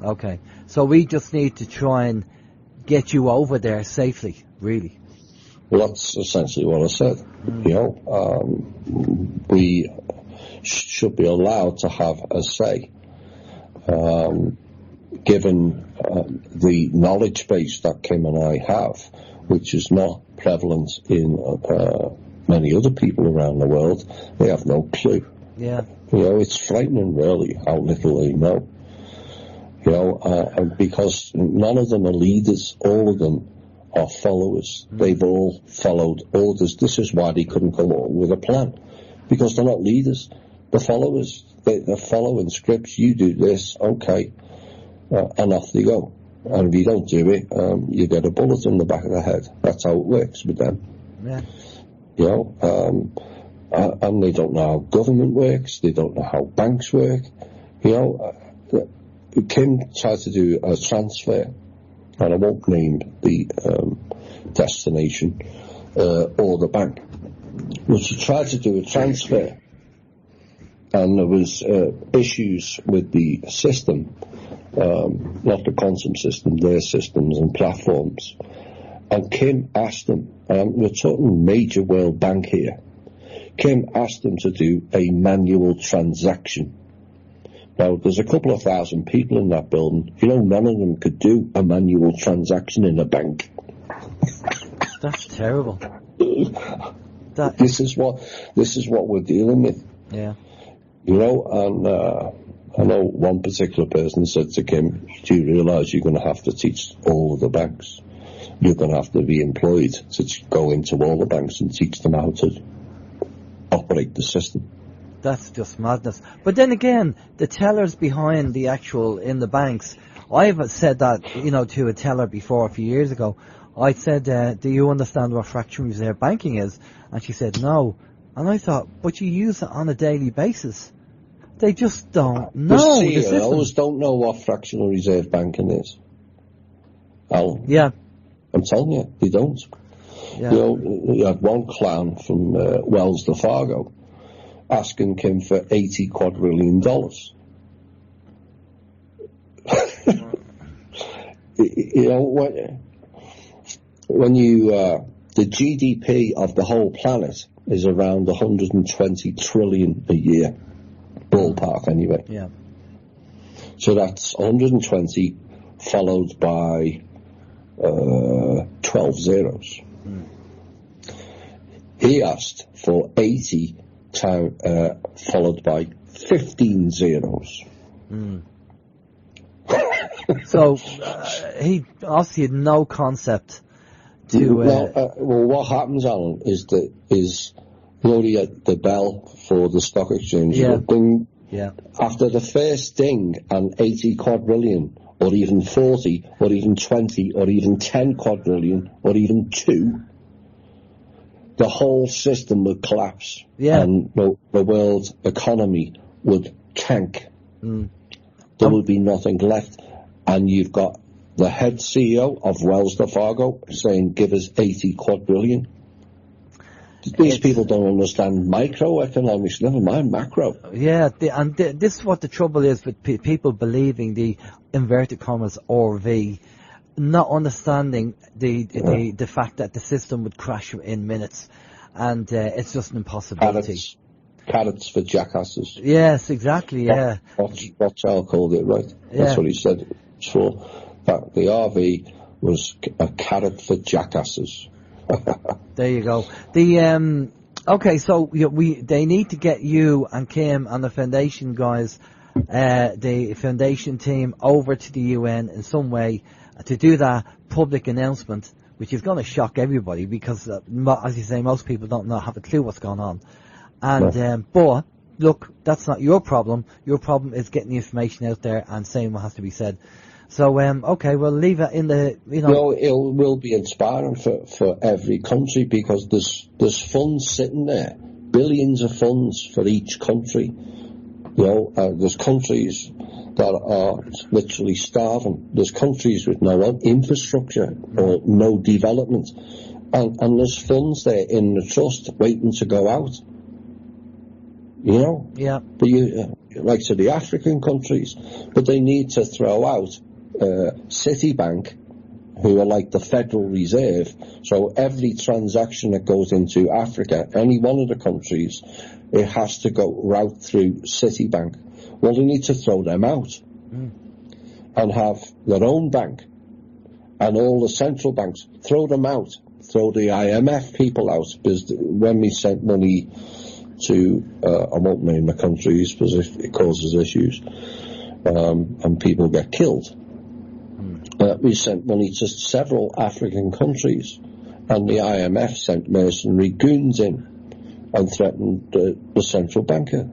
Okay. So we just need to try and get you over there safely, really. Well, that's essentially what I said. You know, we should be allowed to have a say, given the knowledge base that Kim and I have, which is not prevalent in many other people around the world. They have no clue. Yeah. You know, it's frightening, really, how little they know. You know, and because none of them are leaders, all of them are followers. They've all followed orders. This is why they couldn't come up with a plan, because they're not leaders. They're followers. They're following scripts. You do this, okay, and off they go. And if you don't do it, you get a bullet in the back of the head. That's how it works with them. Yeah. You know, and they don't know how government works. They don't know how banks work. You know, Kim tried to do a transfer, and I won't name the destination or the bank, but she tried to do a transfer, and there was issues with the system, not the quantum system, their systems and platforms. And Kim asked them, we're talking major World Bank here, Kim asked them to do a manual transaction. Now, there's a couple of thousand people in that building. You know, none of them could do a manual transaction in a bank. That's terrible. This is what we're dealing with. Yeah. You know, and I know one particular person said to Kim, do you realise you're going to have to teach all of the banks? You're going to have to be employed to go into all the banks and teach them how to operate the system. That's just madness. But then again, the tellers behind the actual in the banks, I've said that, you know, to a teller before a few years ago. I said, do you understand what fractional reserve banking is? And she said, no. And I thought, but you use it on a daily basis. They just don't know. The CEOs don't know what fractional reserve banking is. Alan. Yeah. I'm telling you, they don't. Yeah. You know, you had one clown from Wells Fargo asking Kim for $80 quadrillion. You know, when you, the GDP of the whole planet is around 120 trillion a year. Ballpark, anyway. Yeah. So that's 120 followed by 12 zeros. He asked for 80 followed by 15 zeros. So he obviously had no concept to. Well, what happens, Alan, is you know the bell for the stock exchange. Yeah. Ding. Yeah. After the first ding and 80 quadrillion, or even 40, or even 20, or even 10 quadrillion, or even 2, the whole system would collapse. Yeah. And the world economy would tank. There would be nothing left. And you've got the head CEO of Wells Fargo saying, give us 80 quadrillion. These people don't understand microeconomics, never mind macro. Yeah, this is what the trouble is with people believing the inverted commas RV, not understanding the fact that the system would crash in minutes, and it's just an impossibility. Carrots for jackasses. Yes, exactly. Yeah. Rothschild called it, right? Yeah. That's what he said. It's for that the RV was a carrot for jackasses. There you go. The okay, so they need to get you and Kim and the foundation guys, the foundation team, over to the UN in some way to do that public announcement, which is going to shock everybody because, as you say, most people don't have a clue what's going on. And but look, that's not your problem. Your problem is getting the information out there and saying what has to be said. So, okay, we'll leave it in the, No, it will be inspiring for every country, because there's funds sitting there, billions of funds for each country. There's countries that are literally starving. There's countries with no infrastructure or no development. And there's funds there in the trust waiting to go out. Yeah. Like to the African countries, but they need to throw out Citibank, who are like the Federal Reserve. So every transaction that goes into Africa, any one of the countries, it has to go route through Citibank. Well, they need to throw them out and have their own bank, and all the central banks throw them out, throw the IMF people out, because when we sent money to, I won't name the countries because it causes issues, and people get killed. We sent money to several African countries, and the IMF sent mercenary goons in and threatened the central banker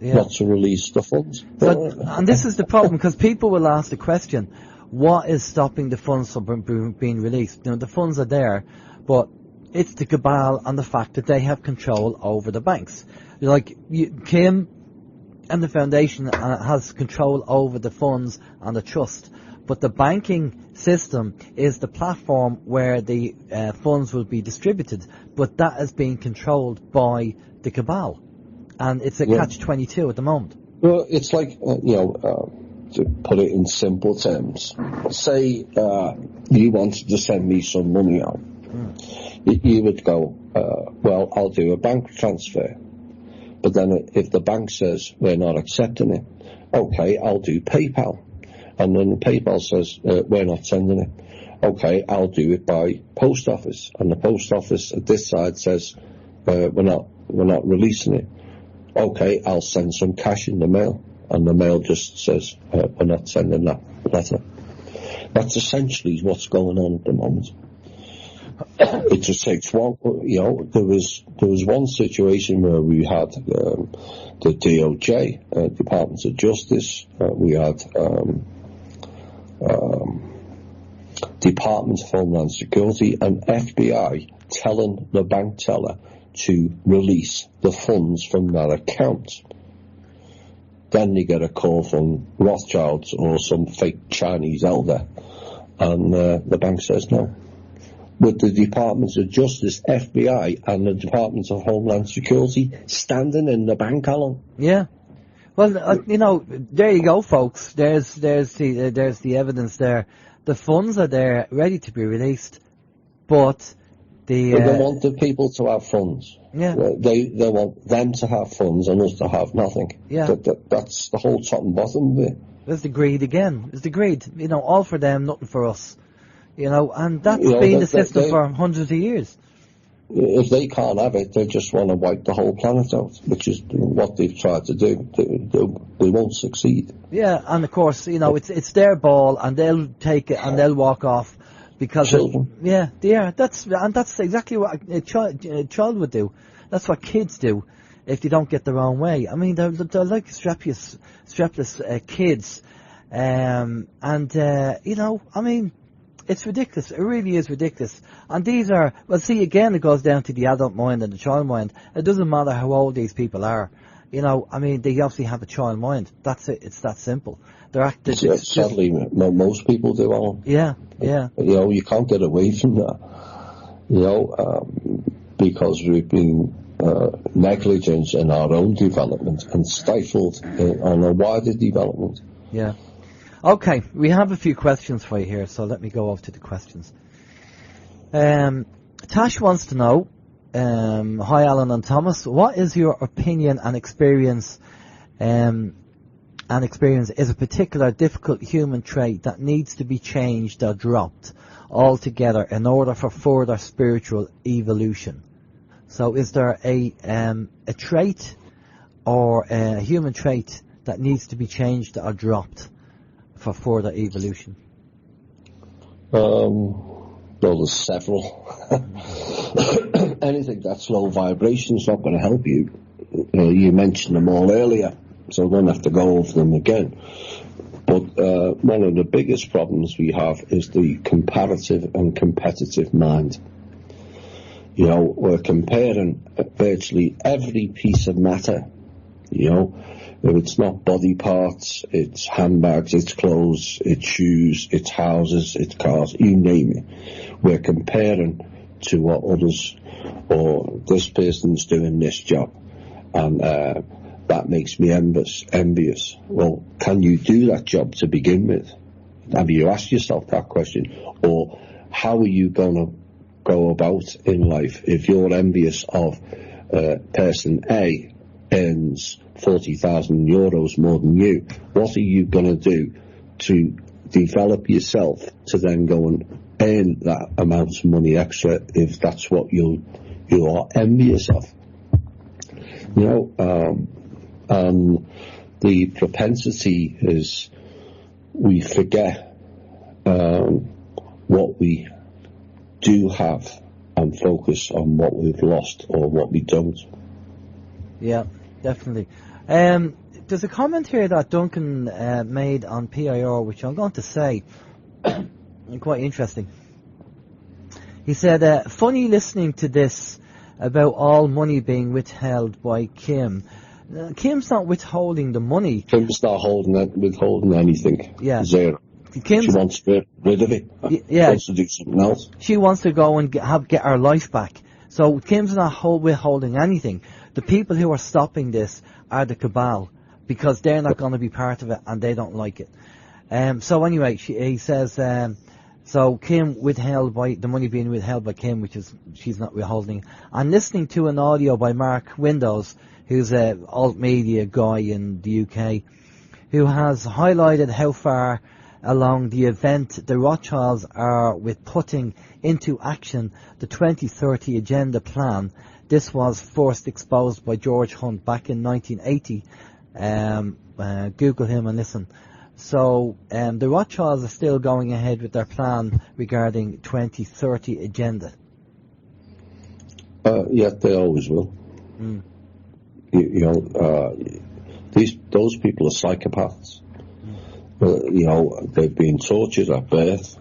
not to release the funds. And this is the problem, because people will ask the question, what is stopping the funds from being released? The funds are there, but it's the cabal and the fact that they have control over the banks. Like Kim and the foundation has control over the funds and the trust, but the banking system is the platform where the funds will be distributed, but that is being controlled by the cabal, and it's a catch-22 at the moment. Well, it's like, to put it in simple terms, say you wanted to send me some money out. You would go, well, I'll do a bank transfer. But then if the bank says we're not accepting it, okay, I'll do PayPal. And then PayPal says we're not sending it. Okay, I'll do it by post office. And the post office at this side says we're not releasing it. Okay, I'll send some cash in the mail. And the mail just says we're not sending that letter. That's essentially what's going on at the moment. It just takes one. There was one situation where we had the DOJ, Department of Justice. We had Department of Homeland Security and FBI telling the bank teller to release the funds from that account. Then they get a call from Rothschilds or some fake Chinese elder, and the bank says no. With the Departments of Justice, FBI, and the Department of Homeland Security standing in the bank, Alan. Yeah. Well, there you go, folks. There's the evidence there. The funds are there, ready to be released, but they want the people to have funds. Yeah. They want them to have funds and us to have nothing. Yeah. That's the whole top and bottom of it. There's the greed again. There's the greed. All for them, nothing for us. And that's been the system for hundreds of years. If they can't have it, they just want to wipe the whole planet out, which is what they've tried to do. They won't succeed. Yeah, and of course, it's their ball, and they'll take it and they'll walk off because children. That's exactly what a child would do. That's what kids do if they don't get their own way. I mean, they're like strapless kids, I mean. It's ridiculous. It really is ridiculous. And these are, again, it goes down to the adult mind and the child mind. It doesn't matter how old these people are. They obviously have a child mind. That's it. It's that simple. They're active. Sadly, most people do, Alan. Yeah. You can't get away from that. Because we've been negligent in our own development and stifled on a wider development. Yeah. Okay, we have a few questions for you here, so let me go over to the questions. Tash wants to know, hi Alan and Thomas, what is your opinion and experience is a particular difficult human trait that needs to be changed or dropped altogether in order for further spiritual evolution? So is there a trait or a human trait that needs to be changed or dropped for further evolution? Well, there's several. Anything that's low vibration is not going to help you. you mentioned them all earlier, so I won't have to go over them again. But one of the biggest problems we have is the comparative and competitive mind. You know, we're comparing virtually every piece of matter. You know, if it's not body parts, it's handbags, it's clothes, it's shoes, it's houses, it's cars, you name it. We're comparing to what others, or this person's doing this job, and that makes me envious. Well, can you do that job to begin with? Have you asked yourself that question? Or how are you going to go about in life if you're envious of person A earns 40,000 euros more than you? What are you going to do to develop yourself to then go and earn that amount of money extra if that's what you are envious of? You know, and the propensity is we forget what we do have and focus on what we've lost or what we don't. Yeah, definitely. There's a comment here that Duncan made on PIR, which I'm going to say quite interesting. He said, funny listening to this about all money being withheld by Kim. Kim's not withholding the money. Kim's not withholding anything. Yeah. Zero. She wants to get rid of it. Yeah. She wants to do something else. She wants to go and get her life back. So Kim's not withholding anything. The people who are stopping this are the cabal, because they're not going to be part of it and they don't like it. So anyway, he says, so Kim withheld by the money being withheld by Kim, which is she's not withholding. I'm listening to an audio by Mark Windows, who's a alt media guy in the UK, who has highlighted how far along the event the Rothschilds are with putting into action the 2030 Agenda Plan. This was first exposed by George Hunt back in 1980. Google him and listen. So the Rothschilds are still going ahead with their plan regarding 2030 agenda. Yeah, they always will. Mm. Those people are psychopaths. You know, they've been tortured at birth,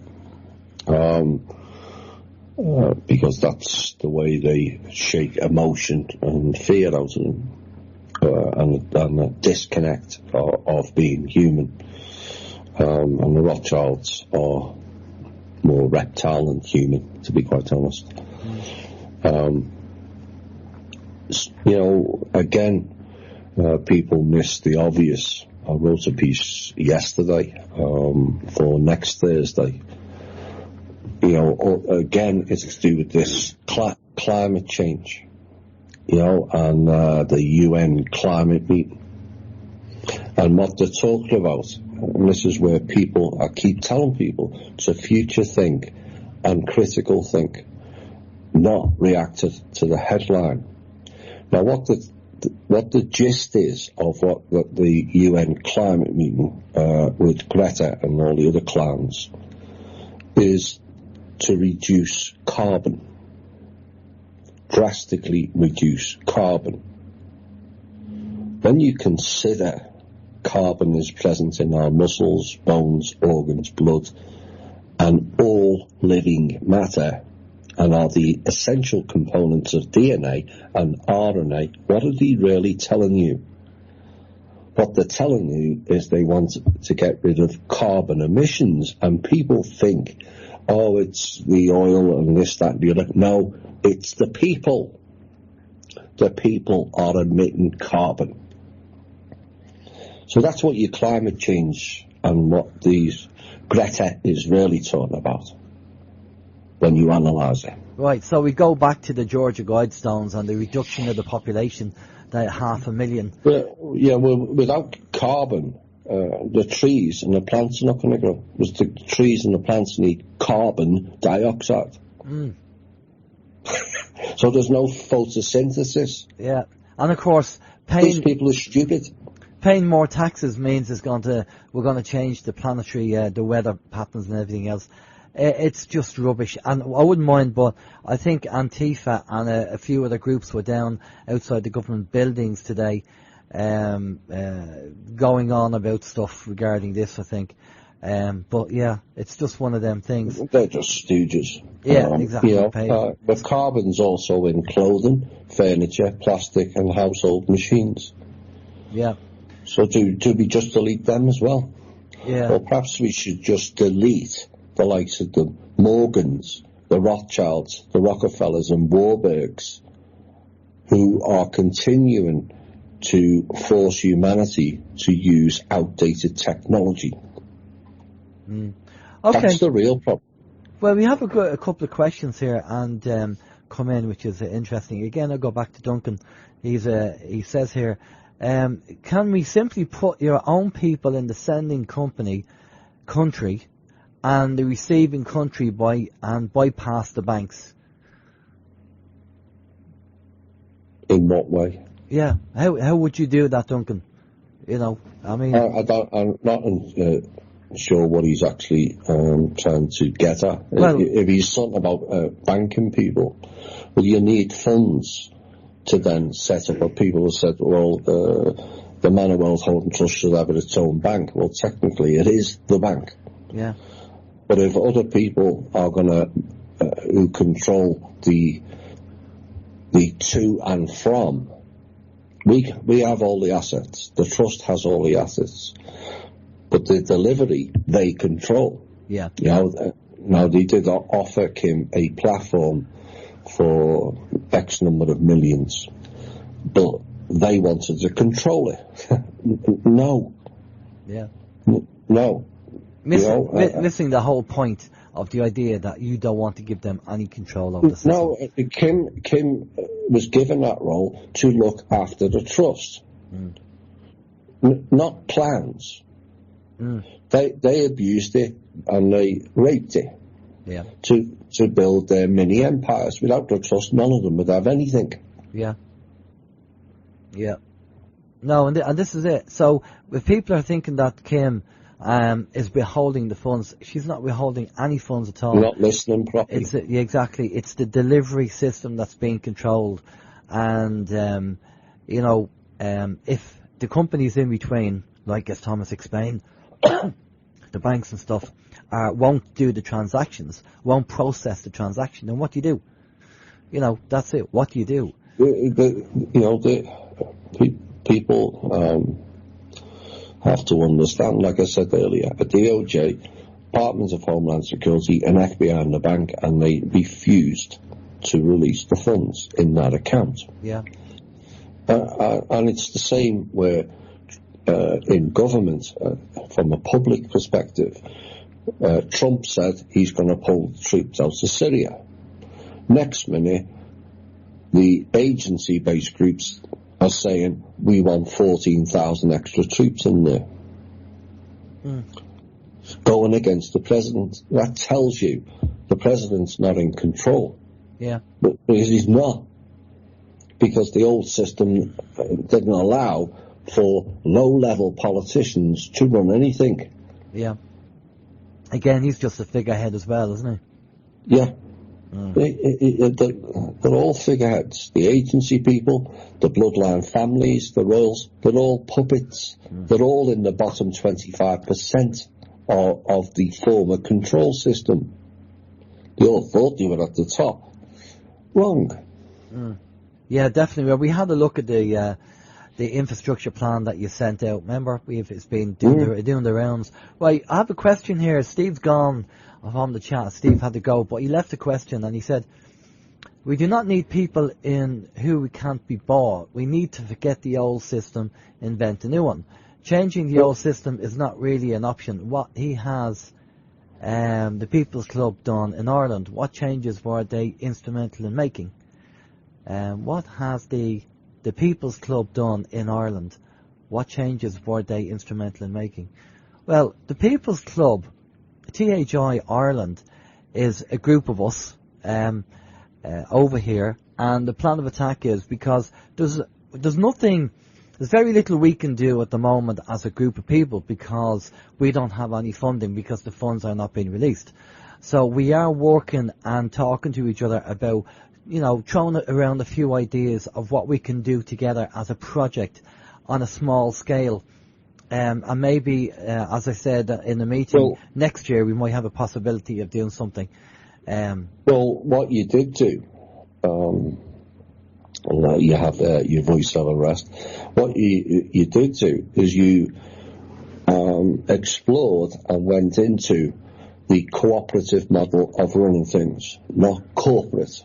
because that's the way they shake emotion and fear out of them, and a disconnect of being human. And the Rothschilds are more reptile than human, to be quite honest. You know, again, people miss the obvious. I wrote a piece yesterday for next Thursday. You know, again, it's to do with this climate change, you know, and the UN climate meeting. And what they're talking about, and this is where I keep telling people to future think and critical think, not react to the headline. Now, what the gist is of what the UN climate meeting with Greta and all the other clowns is to reduce carbon, drastically reduce carbon. When you consider carbon is present in our muscles, bones, organs, blood, and all living matter, and are the essential components of DNA and RNA, what are they really telling you? What they're telling you is they want to get rid of carbon emissions, and people think, oh, it's the oil and this, that, and the other. No, it's the people. The people are emitting carbon. So that's what your climate change and what these Greta is really talking about when you analyse it. Right, so we go back to the Georgia Guidestones and the reduction of the population, that 500,000. Well, without carbon, the trees and the plants are not going to grow. Because the trees and the plants need carbon dioxide. Mm. So there's no photosynthesis. Yeah, and of course, these people are stupid. Paying more taxes means we're going to change the planetary, the weather patterns and everything else. It's just rubbish, and I wouldn't mind, but I think Antifa and a few other groups were down outside the government buildings today, going on about stuff regarding this, I think. But yeah, it's just one of them things. They're just stooges. Yeah, exactly. The carbon's also in clothing, furniture, plastic, and household machines. Yeah. So do we just delete them as well? Yeah. Or perhaps we should just delete the likes of the Morgans, the Rothschilds, the Rockefellers and Warburgs, who are continuing to force humanity to use outdated technology. Okay. That's the real problem. Well, we have a couple of questions here and come in, which is interesting. Again, I'll go back to Duncan. He says here, can we simply put your own people in the sending country and the receiving country bypass the banks? In what way? Yeah, how would you do that, Duncan? You know, I mean, I'm not sure what he's actually trying to get at. Well, if he's talking about banking people, well, you need funds to then set up. What people have said, well, the Manor Wealth Holding Trust should have its own bank. Well, technically, it is the bank. Yeah. But if other people are going to who control the to and from, we have all the assets. The trust has all the assets, but the delivery they control. Yeah. You know, now they did offer Kim a platform for X number of millions, but they wanted to control it. No. Yeah. No. Missing the whole point of the idea that you don't want to give them any control over the system. No, Kim was given that role to look after the trust, not plans. They abused it and they raped it. Yeah. To build their mini empires. Without the trust, none of them would have anything. Yeah. Yeah. No, and this is it. So if people are thinking that Kim is withholding the funds, she's not withholding any funds at all. Not listening properly. Exactly. It's the delivery system that's being controlled, and if the companies in between, like as Thomas explained, the banks and stuff, won't do the transactions, won't process the transaction, then what do you do? You know, that's it. What do you do? People have to understand, like I said earlier, a DOJ, Department of Homeland Security, and FBI and the bank, and they refused to release the funds in that account. Yeah. And it's the same where in government, from a public perspective, Trump said he's going to pull the troops out of Syria. Next minute, the agency-based groups are saying we want 14,000 extra troops in there. Going against the president. That tells you the president's not in control. Yeah. But he's not. Because the old system didn't allow for low-level politicians to run anything. Yeah. Again, he's just a figurehead as well, isn't he? Yeah. They're all figureheads. The agency people, the bloodline families, the royals, they're all puppets. They're all in the bottom 25% of the former control system. They all thought they were at the top. Wrong. Yeah, definitely. Well, we had a look at the infrastructure plan that you sent out. Remember, it's been doing the rounds. Well, I have a question here. Steve's gone from the chat. Steve had to go, but he left a question and he said, we do not need people in who can't be bought. We need to forget the old system, invent a new one. Changing the old system is not really an option. What he has the People's Club done in Ireland, what changes were they instrumental in making? What has the People's Club done in Ireland? What changes were they instrumental in making? Well, the People's Club, THI Ireland, is a group of us over here, and the plan of attack is because there's very little we can do at the moment as a group of people because we don't have any funding because the funds are not being released. So we are working and talking to each other about, throwing around a few ideas of what we can do together as a project on a small scale. And maybe, as I said in the meeting, next year we might have a possibility of doing something. Well, what you did do, you have your voice of arrest. What you did do is you explored and went into the cooperative model of running things, not corporate.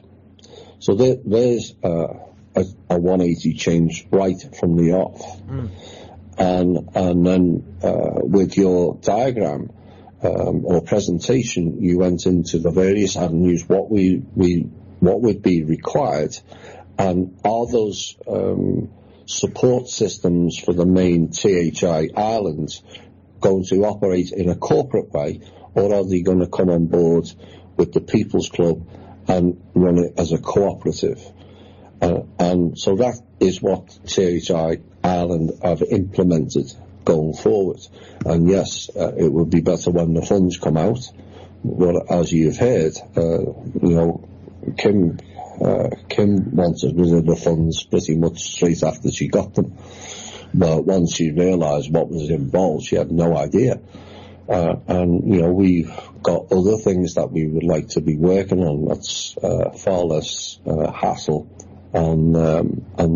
So there's a 180 change right from the off. And then with your diagram or presentation, you went into the various avenues, what would be required, and are those support systems for the main THI islands going to operate in a corporate way, or are they going to come on board with the People's Club and run it as a cooperative? And so that is what THI Ireland have implemented going forward. And yes, it would be better when the funds come out. But as you've heard, Kim wanted rid of the funds pretty much straight after she got them. But once she realised what was involved, she had no idea. And we've got other things that we would like to be working on that's far less hassle and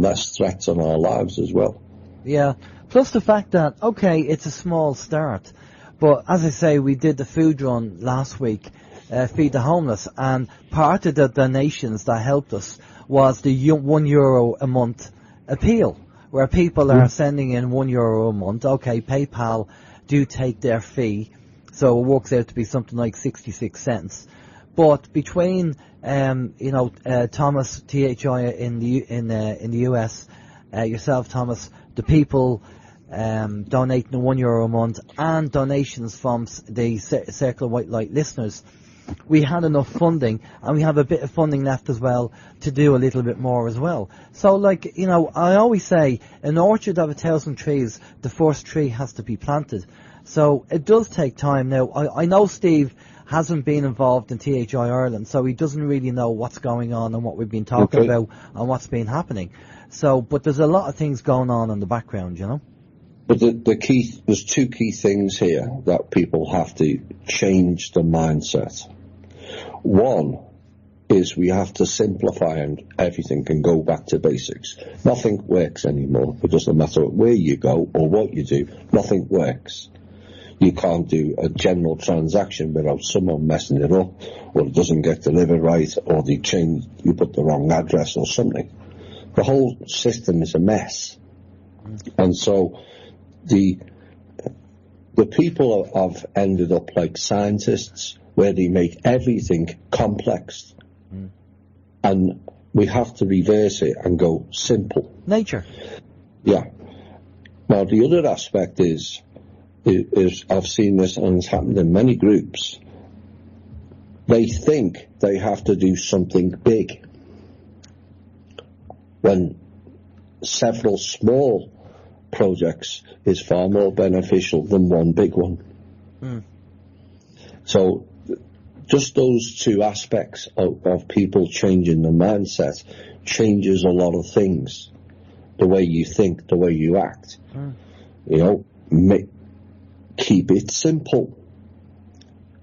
less threats on our lives as well. Yeah, plus the fact that, okay, it's a small start, but as I say, we did the food run last week, Feed the Homeless, and part of the donations that helped us was the €1 a month appeal, where people are sending in €1 a month. Okay, PayPal do take their fee, so it works out to be something like 66 cents. But between Thomas THI in the US, yourself, Thomas, the people donating the €1 a month, and donations from the Circle of White Light listeners, we had enough funding, and we have a bit of funding left as well to do a little bit more as well. So, I always say, an orchard of 1,000 trees, the first tree has to be planted. So it does take time. Now, I know Steve hasn't been involved in THI Ireland, so he doesn't really know what's going on and what we've been talking about and what's been happening. So, but there's a lot of things going on in the background, But there's two key things here that people have to change the mindset. One is we have to simplify and everything can go back to basics. Nothing works anymore. It doesn't matter where you go or what you do, nothing works. You can't do a general transaction without someone messing it up, or it doesn't get delivered right, or you put the wrong address or something. The whole system is a mess. And so the people have ended up like scientists, where they make everything complex. And we have to reverse it and go simple. Nature. Yeah. Now, the other aspect is I've seen this, and it's happened in many groups. They think they have to do something big, when several small projects is far more beneficial than one big one. So just those two aspects of people changing the mindset changes a lot of things. The way you think, the way you act. Keep it simple.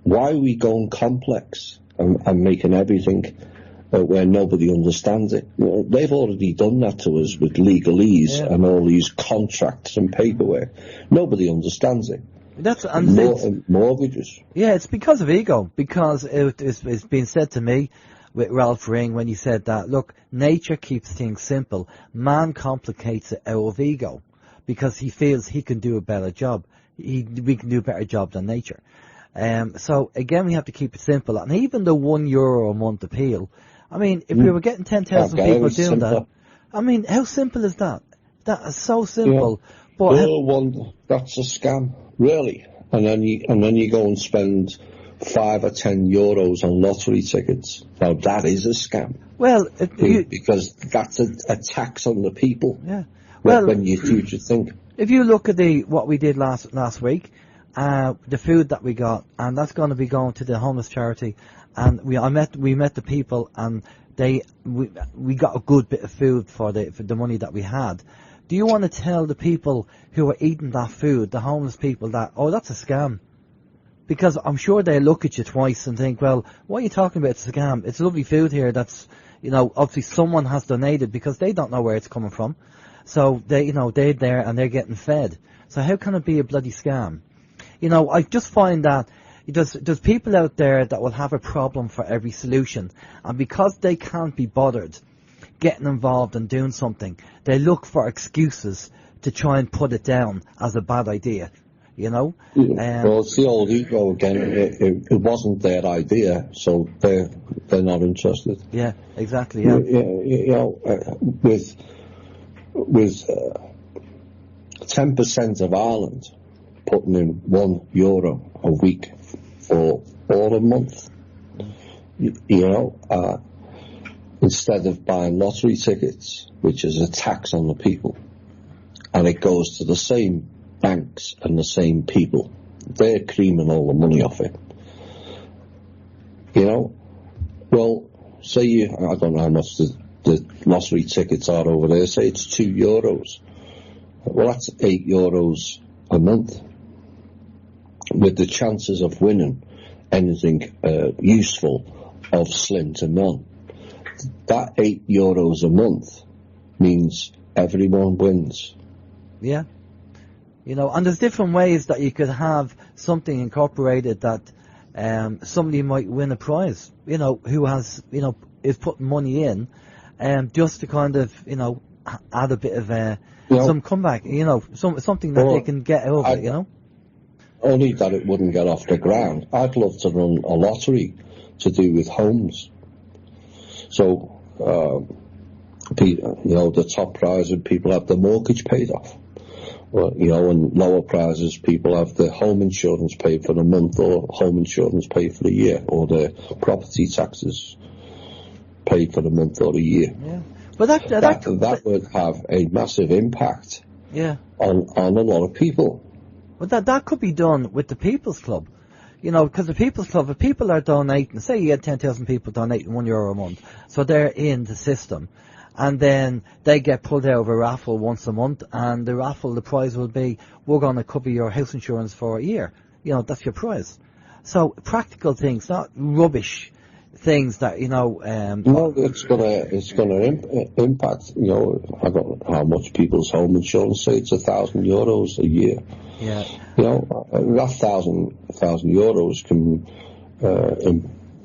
Why are we going complex and making everything where nobody understands it? They've already done that to us with legalese and all these contracts and paperwork. Nobody understands it. Mortgages. Yeah, it's because of ego. Because it's been said to me with Ralph Ring when he said that, look, nature keeps things simple. Man complicates it out of ego because he feels he can do a better job. We can do a better job than nature. So again, we have to keep it simple. And even the €1 a month appeal, I mean, if we were getting 10,000 people doing that, I mean, how simple is that? That is so simple. Yeah. But that's a scam, really. And then you go and spend €5 or €10 on lottery tickets. Now that is a scam. Well, because that's a tax on the people. Yeah. Well, when you do think. If you look at what we did last week, the food that we got, and that's going to be going to the homeless charity. And we met the people, and we got a good bit of food for the money that we had. Do you want to tell the people who are eating that food, the homeless people, that, oh, that's a scam? Because I'm sure they look at you twice and think, well, what are you talking about? It's a scam. It's lovely food here that's, obviously someone has donated, because they don't know where it's coming from. So they're there and they're getting fed. So how can it be a bloody scam? I just find that there's people out there that will have a problem for every solution. And because they can't be bothered getting involved and doing something, they look for excuses to try and put it down as a bad idea. Well, it's the old ego again. It wasn't their idea, so they're not interested. Yeah, exactly. Yeah. With 10% of Ireland putting in €1 a week for all a month, instead of buying lottery tickets, which is a tax on the people, and it goes to the same banks and the same people. They're creaming all the money off it. Well, say I don't know how much the lottery tickets are over there, say it's €2. Well, that's €8 a month. With the chances of winning anything useful of slim to none. That €8 a month means everyone wins. Yeah. And there's different ways that you could have something incorporated that somebody might win a prize, who has, is putting money in, just to kind of, add a bit of some comeback, something that they can get over, Only that it wouldn't get off the ground. I'd love to run a lottery to do with homes. So, the top prize and people have the mortgage paid off. Well, and lower prizes, people have the home insurance paid for the month, or home insurance paid for the year, or the property taxes paid for the month or the year. Yeah, but that would have a massive impact. Yeah. On a lot of people. But that could be done with the People's Club. Because the People's Club, if people are donating, say you had 10,000 people donating €1 a month, so they're in the system. And then they get pulled out of a raffle once a month, and the prize will be, we're going to cover your house insurance for a year. That's your prize. So practical things, not rubbish things that, No, it's gonna impact, I don't know how much people's home insurance, say it's €1,000 a year. Yeah. That €1,000 can,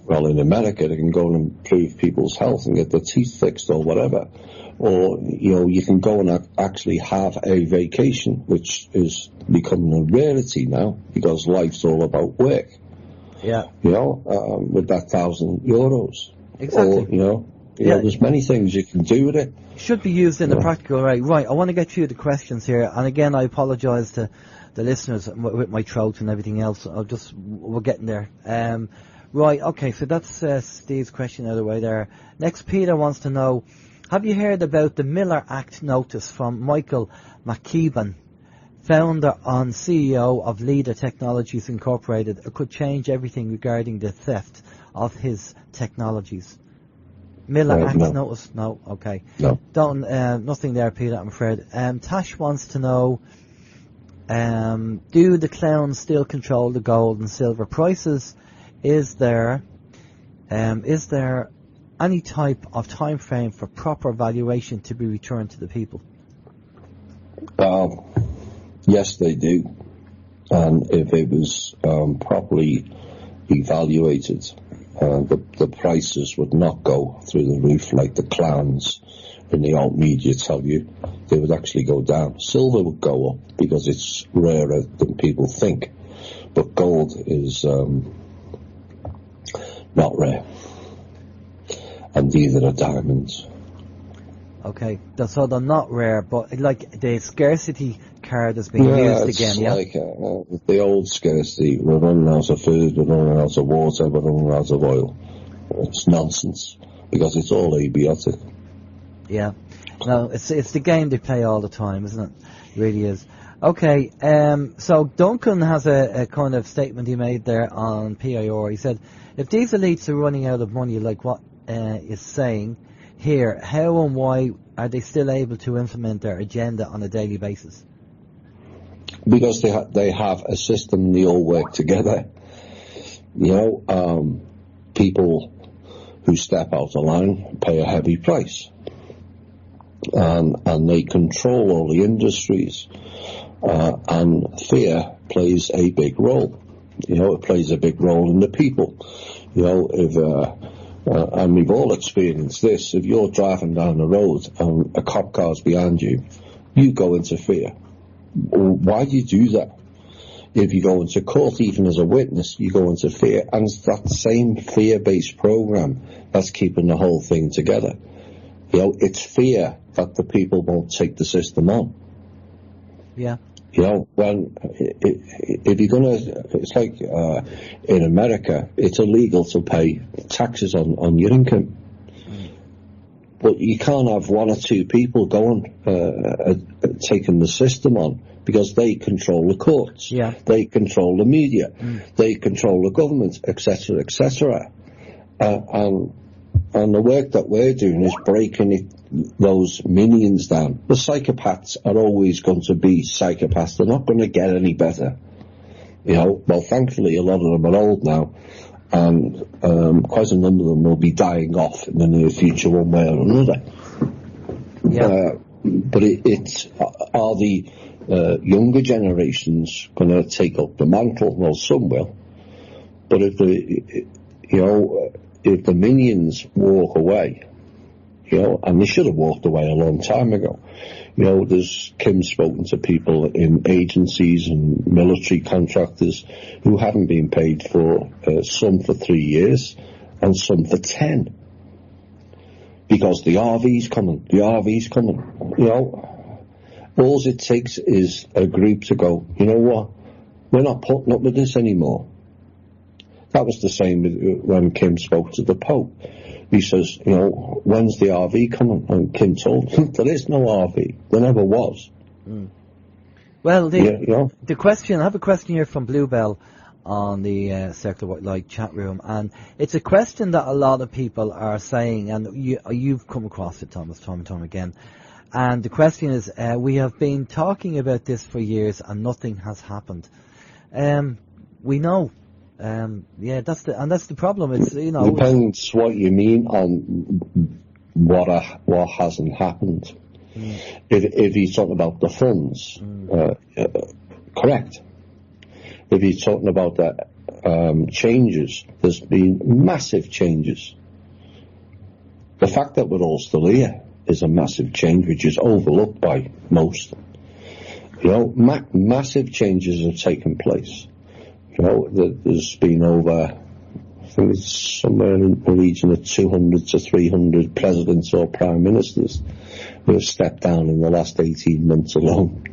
in America, they can go and improve people's health and get their teeth fixed or whatever. Or, you can go and actually have a vacation, which is becoming a rarity now, because life's all about work. Yeah. With that €1,000. Exactly. Or, there's many things you can do with it. Should be used in a practical way. Right, I want to get through the questions here, and again, I apologise to the listeners with my throat and everything else. We're getting there. Right, okay, so that's Steve's question out of the way there. Next, Peter wants to know, have you heard about the Miller Act notice from Michael McKeeban, founder and CEO of Leader Technologies Incorporated? It could change everything regarding the theft of his technologies. Miller Act notice? No, okay. No. Nothing there, Peter, I'm afraid. Tash wants to know, do the clowns still control the gold and silver prices? Is there any type of time frame for proper valuation to be returned to the people? Yes, they do. And if it was properly evaluated, the prices would not go through the roof like the clowns in the alt media tell you. They would actually go down. Silver would go up because it's rarer than people think. But gold is not rare. And neither are diamonds. Okay, so they're not rare, but like the scarcity card is being used again, yeah? Like the old scarcity. We're running out of food, we're running out of water, we're running out of oil. It's nonsense, because it's all abiotic. Yeah. No, it's the game they play all the time, isn't it? It really is. Okay, so Duncan has a kind of statement he made there on PIR. He said, if these elites are running out of money like what is saying here, how and why are they still able to implement their agenda on a daily basis? Because they have a system, they all work together. People who step out of line pay a heavy price. And they control all the industries. And fear plays a big role. It plays a big role in the people. And we've all experienced this. If you're driving down the road and a cop car's behind you, you go into fear. Why do you do that? If you go into court, even as a witness, you go into fear. And it's that same fear-based program that's keeping the whole thing together. It's fear that the people won't take the system on. Yeah. If you're it's like in America, it's illegal to pay taxes on your income. But you can't have one or two people going, taking the system on, because they control the courts. Yeah. They control the media. They control the government, etc., etc. And the work that we're doing is breaking those minions down. The psychopaths are always going to be psychopaths. They're not going to get any better. Well, thankfully, a lot of them are old now, and quite a number of them will be dying off in the near future, one way or another. Yeah. But are the younger generations going to take up the mantle? Well, some will. But if the minions walk away, and they should have walked away a long time ago. There's Kim's spoken to people in agencies and military contractors who haven't been paid for, some for 3 years and some for 10. Because the RV's coming. All it takes is a group to go, you know what, we're not putting up with this anymore. That was the same when Kim spoke to the Pope. He says, when's the RV coming? And Kim told him, there is no RV. There never was. Well, the question, I have a question here from Bluebell on the Circle of White Light chat room, and it's a question that a lot of people are saying, and you've come across it, Thomas, time and time again. And the question is, we have been talking about this for years and nothing has happened. We know. That's the problem. It's depends what you mean on what hasn't happened. If you're talking about the funds, correct. If you're talking about the changes, there's been massive changes. The fact that we're all still here is a massive change, which is overlooked by most. Massive changes have taken place. There's been over, I think it's somewhere in the region of 200 to 300 presidents or prime ministers who have stepped down in the last 18 months alone.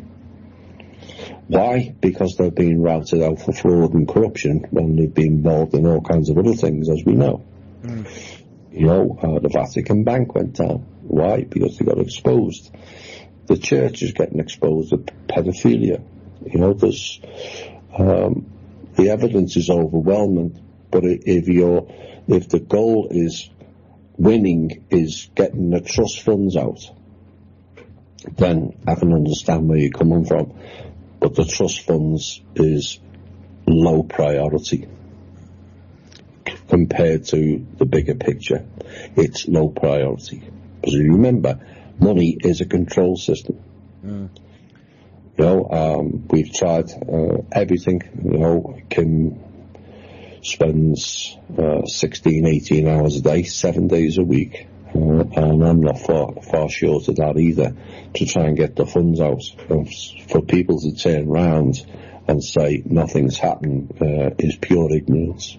Why? Because they've been routed out for fraud and corruption when they've been involved in all kinds of other things, as we know. The Vatican Bank went down. Why? Because they got exposed. The church is getting exposed with pedophilia. There's the evidence is overwhelming, but if the goal is winning, is getting the trust funds out, then I can understand where you're coming from. But the trust funds is low priority compared to the bigger picture. It's low priority. Because you remember, money is a control system. We've tried everything. Kim spends 16, 18 hours a day, 7 days a week, and I'm not far short of that either, to try and get the funds out. For people to turn around and say nothing's happened is pure ignorance.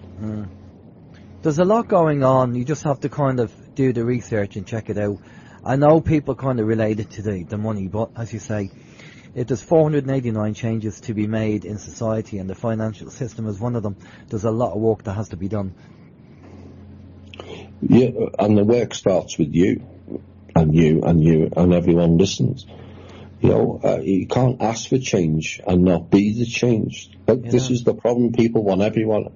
There's a lot going on. You just have to kind of do the research and check it out. I know people kind of relate it to the money, but as you say, if there's 489 changes to be made in society and the financial system is one of them, there's a lot of work that has to be done. Yeah, and the work starts with you, and everyone listens. You can't ask for change and not be the change. But this is the problem. People want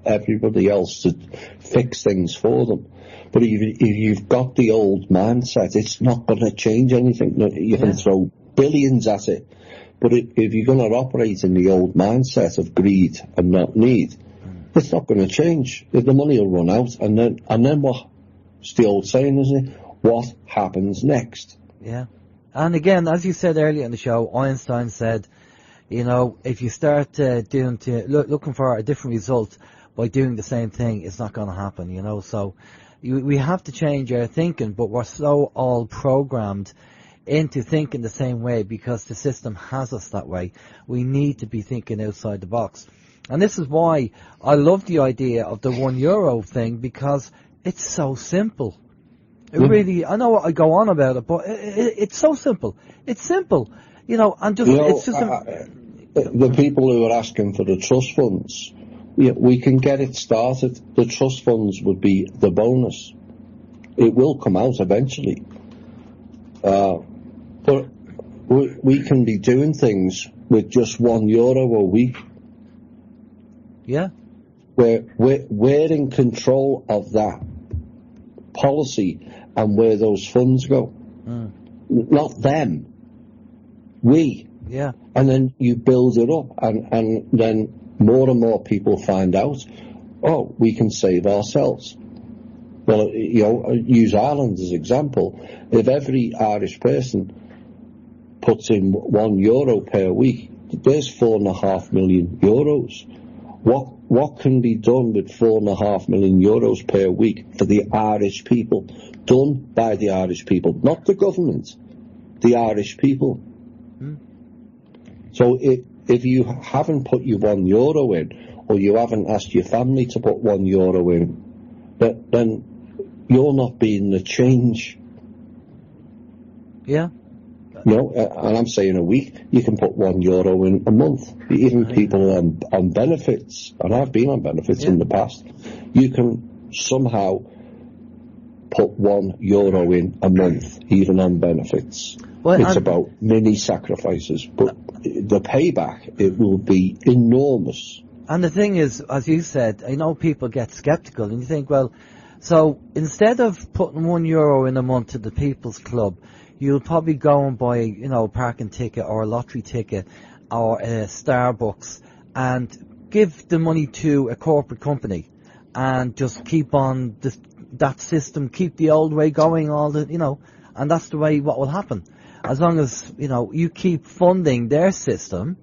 everybody else to fix things for them. But if you've got the old mindset, it's not going to change anything. You can throw billions at it, but if you're going to operate in the old mindset of greed and not need, it's not going to change. The money will run out, and then what? It's the old saying, isn't it? What happens next? Yeah. And again, as you said earlier in the show, Einstein said, if you start looking for a different result by doing the same thing, it's not going to happen, So we have to change our thinking, but we're so all programmed into thinking the same way because the system has us that way. We need to be thinking outside the box. And this is why I love the idea of the €1 thing, because it's so simple. It really, I know I go on about it, but it's so simple. It's simple, and just, it's just... the people who are asking for the trust funds, we can get it started. The trust funds would be the bonus. It will come out eventually. But we can be doing things with just €1 a week. Yeah. We're in control of that policy and where those funds go. Not them. We. Yeah. And then you build it up, and then more and more people find out, we can save ourselves. Well, use Ireland as an example. If every Irish person puts in €1 per week, there's €4.5 million. What can be done with €4.5 million per week for the Irish people? Done by the Irish people, not the government, the Irish people. So if you haven't put your €1 in, or you haven't asked your family to put €1 in, then you're not being the change. Yeah. And I'm saying a week, you can put €1 in a month. Even people on benefits, and I've been on benefits in the past, you can somehow put €1 in a month, even on benefits. Well, it's about mini sacrifices, but the payback, it will be enormous. And the thing is, as you said, I know people get sceptical, and you think, well, so instead of putting €1 in a month to the People's Club, you'll probably go and buy, a parking ticket or a lottery ticket or a Starbucks and give the money to a corporate company and just keep on that system, keep the old way going, and that's the way what will happen. As long as, you keep funding their system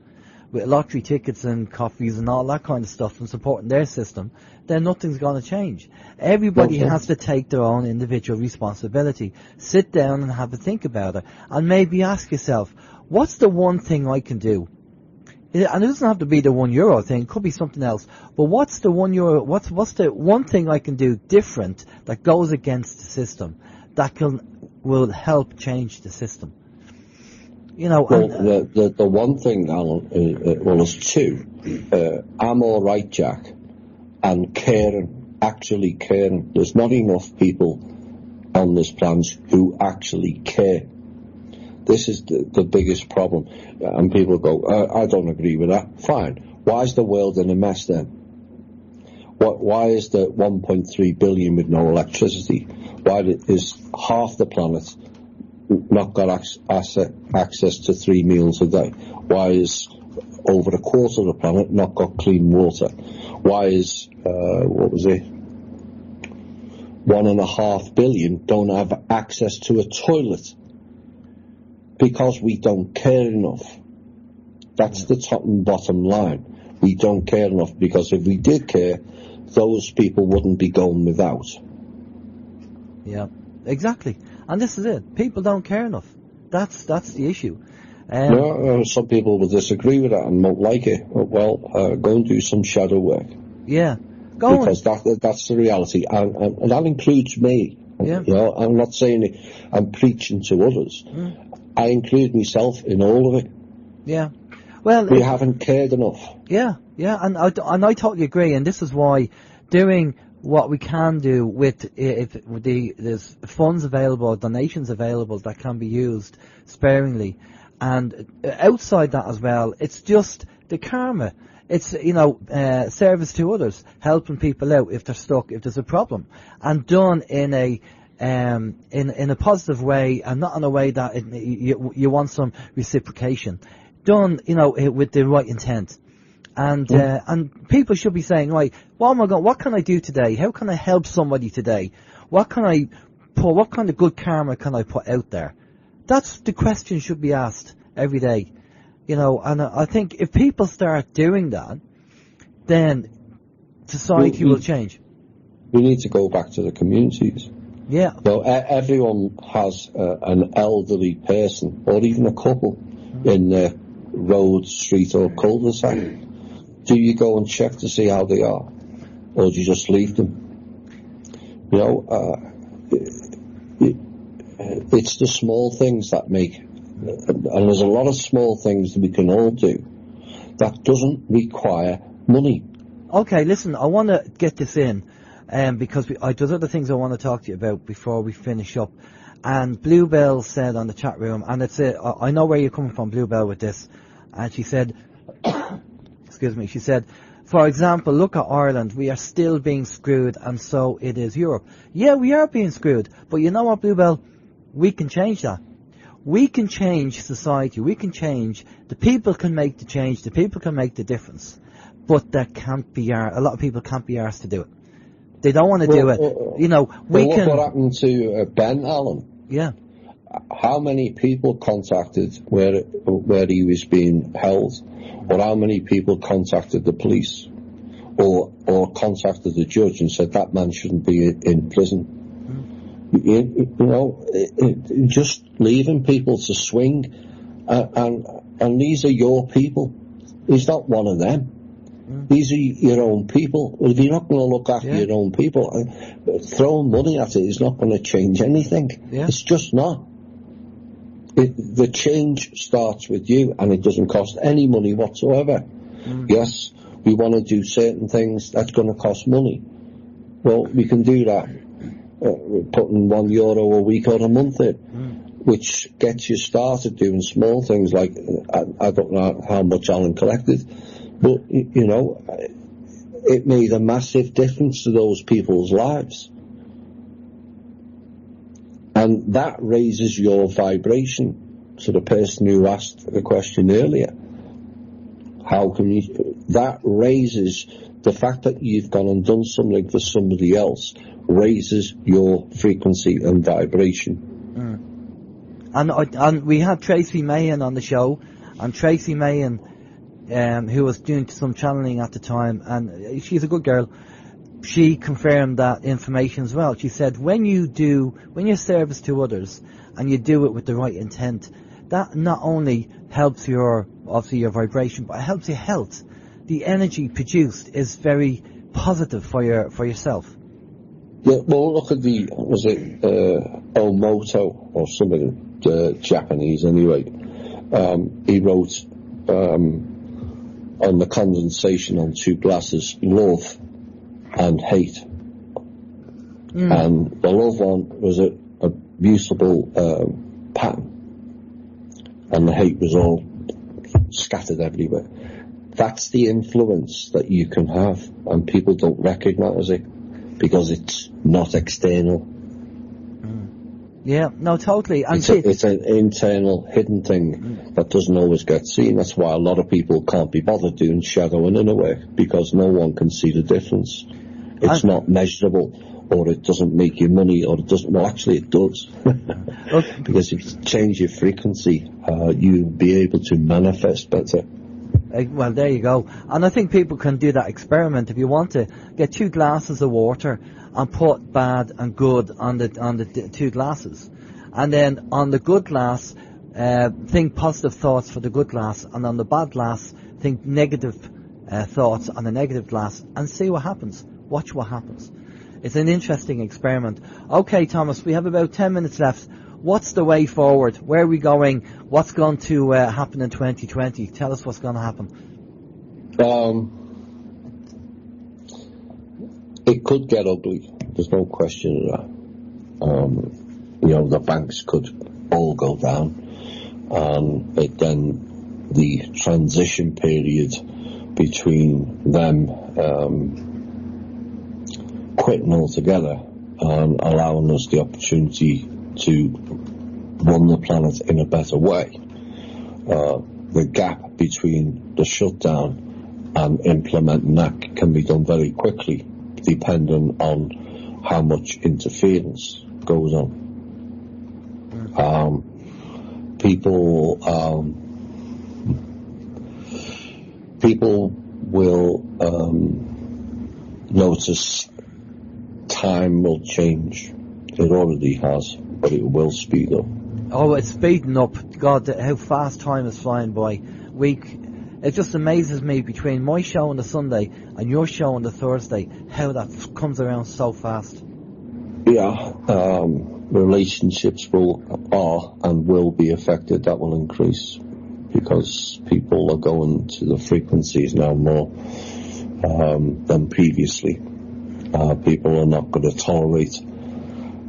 with lottery tickets and coffees and all that kind of stuff and supporting their system, then nothing's going to change. Everybody has to take their own individual responsibility. Sit down and have a think about it. And maybe ask yourself, what's the one thing I can do? And it doesn't have to be the €1 thing. It could be something else. But what's the €1? What's the one thing I can do different that goes against the system that will help change the system? The one thing, Alan, there's two. I'm all right, Jack, and caring, actually caring. There's not enough people on this planet who actually care. This is the biggest problem. And people go, I don't agree with that. Fine. Why is the world in a mess then? Why is there 1.3 billion with no electricity? Why is half the planet not got access to 3 meals a day? Why is over a quarter of the planet not got clean water? Why is 1.5 billion don't have access to a toilet? Because we don't care enough. That's the top and bottom line. We don't care enough, because if we did care, those people wouldn't be going without. Yeah, exactly. And this is it. People don't care enough. That's the issue. Some people will disagree with that and won't like it. Well, go and do some shadow work. Yeah, because that's the reality, and that includes me. Yeah. I'm not saying it. I'm preaching to others. I include myself in all of it. Yeah. Well, we haven't cared enough. Yeah, and I totally agree. And this is why doing what we can do with there's funds available, donations available that can be used sparingly, And outside that as well, it's just the karma. It's, service to others, helping people out if they're stuck, if there's a problem, and done in a positive way, and not in a way that you want some reciprocation. Done, with the right intent. And people should be saying, right, what can I do today? How can I help somebody today? What kind of good karma can I put out there? That's the question should be asked every day. And I think if people start doing that, then society will change. We need to go back to the communities. Yeah. Everyone has an elderly person, or even a couple, in their road, street, or cul-de-sac. Do you go and check to see how they are, or do you just leave them? It's the small things that make, and there's a lot of small things that we can all do that doesn't require money. Okay, listen, I want to get this in, because there's other things I want to talk to you about before we finish up. And Bluebell said on the chat room, and I know where you're coming from, Bluebell, with this, and she said, excuse me, she said, for example, look at Ireland, we are still being screwed, and so it is Europe. Yeah, we are being screwed, but you know what, Bluebell? We can change that. We can change society. We can change. The people can make the change. The people can make the difference. But a lot of people can't be asked to do it. They don't want to do it. Look what happened to Ben Allen. Yeah. How many people contacted where he was being held, or how many people contacted the police, or contacted the judge and said that man shouldn't be in prison? Just leaving people to swing, and these are your people. He's not one of them. These are your own people. If you're not going to look after your own people, throwing money at it is not going to change anything. Yeah. It's just not. The change starts with you, and it doesn't cost any money whatsoever. Yes, we want to do certain things that's going to cost money. Well, we can do that. Putting €1 a week or a month in, which gets you started doing small things like, I don't know how much Alan collected, but, it made a massive difference to those people's lives. And that raises your vibration. So the person who asked the question earlier, that raises the fact that you've gone and done something for somebody else, raises your frequency and vibration. And we had Tracy Mahan on the show, and Tracy Mahan, who was doing some channeling at the time, and she's a good girl, she confirmed that information as well. She said when you service to others and you do it with the right intent, that not only helps your vibration, but it helps your health. The energy produced is very positive for yourself. Yeah, well, look at Omoto or something, Japanese anyway. He wrote on the condensation on 2 glasses, love and hate. And the love one was a beautiful pattern, and the hate was all scattered everywhere. That's the influence that you can have, and people don't recognise it because it's not external. Yeah, no, totally. And it's an internal, hidden thing that doesn't always get seen. That's why a lot of people can't be bothered doing shadow and inner work, because no one can see the difference. It's not measurable, or it doesn't make you money, or it doesn't. Well, actually, it does. Because if you change your frequency, you'll be able to manifest better. Well, there you go. And I think people can do that experiment. If you want to get 2 glasses of water and put bad and good on the 2 glasses, and then on the good glass, think positive thoughts for the good glass, and on the bad glass, think negative thoughts on the negative glass, and see what happens. Watch what happens. It's an interesting experiment. Okay, Thomas, we have about 10 minutes left. What's the way forward? Where are we going? What's going to happen in 2020? Tell us what's going to happen. It could get ugly. There's no question of that. The banks could all go down. and then the transition period between them quitting altogether and allowing us the opportunity to run the planet in a better way. The gap between the shutdown and implementing that can be done very quickly, depending on how much interference goes on. People will notice time will change. It already has, but it will speed up. Oh, it's speeding up. God, how fast time is flying by. It just amazes me between my show on the Sunday and your show on the Thursday, how that comes around so fast. Yeah, relationships are and will be affected. That will increase because people are going to the frequencies now more than previously. People are not going to tolerate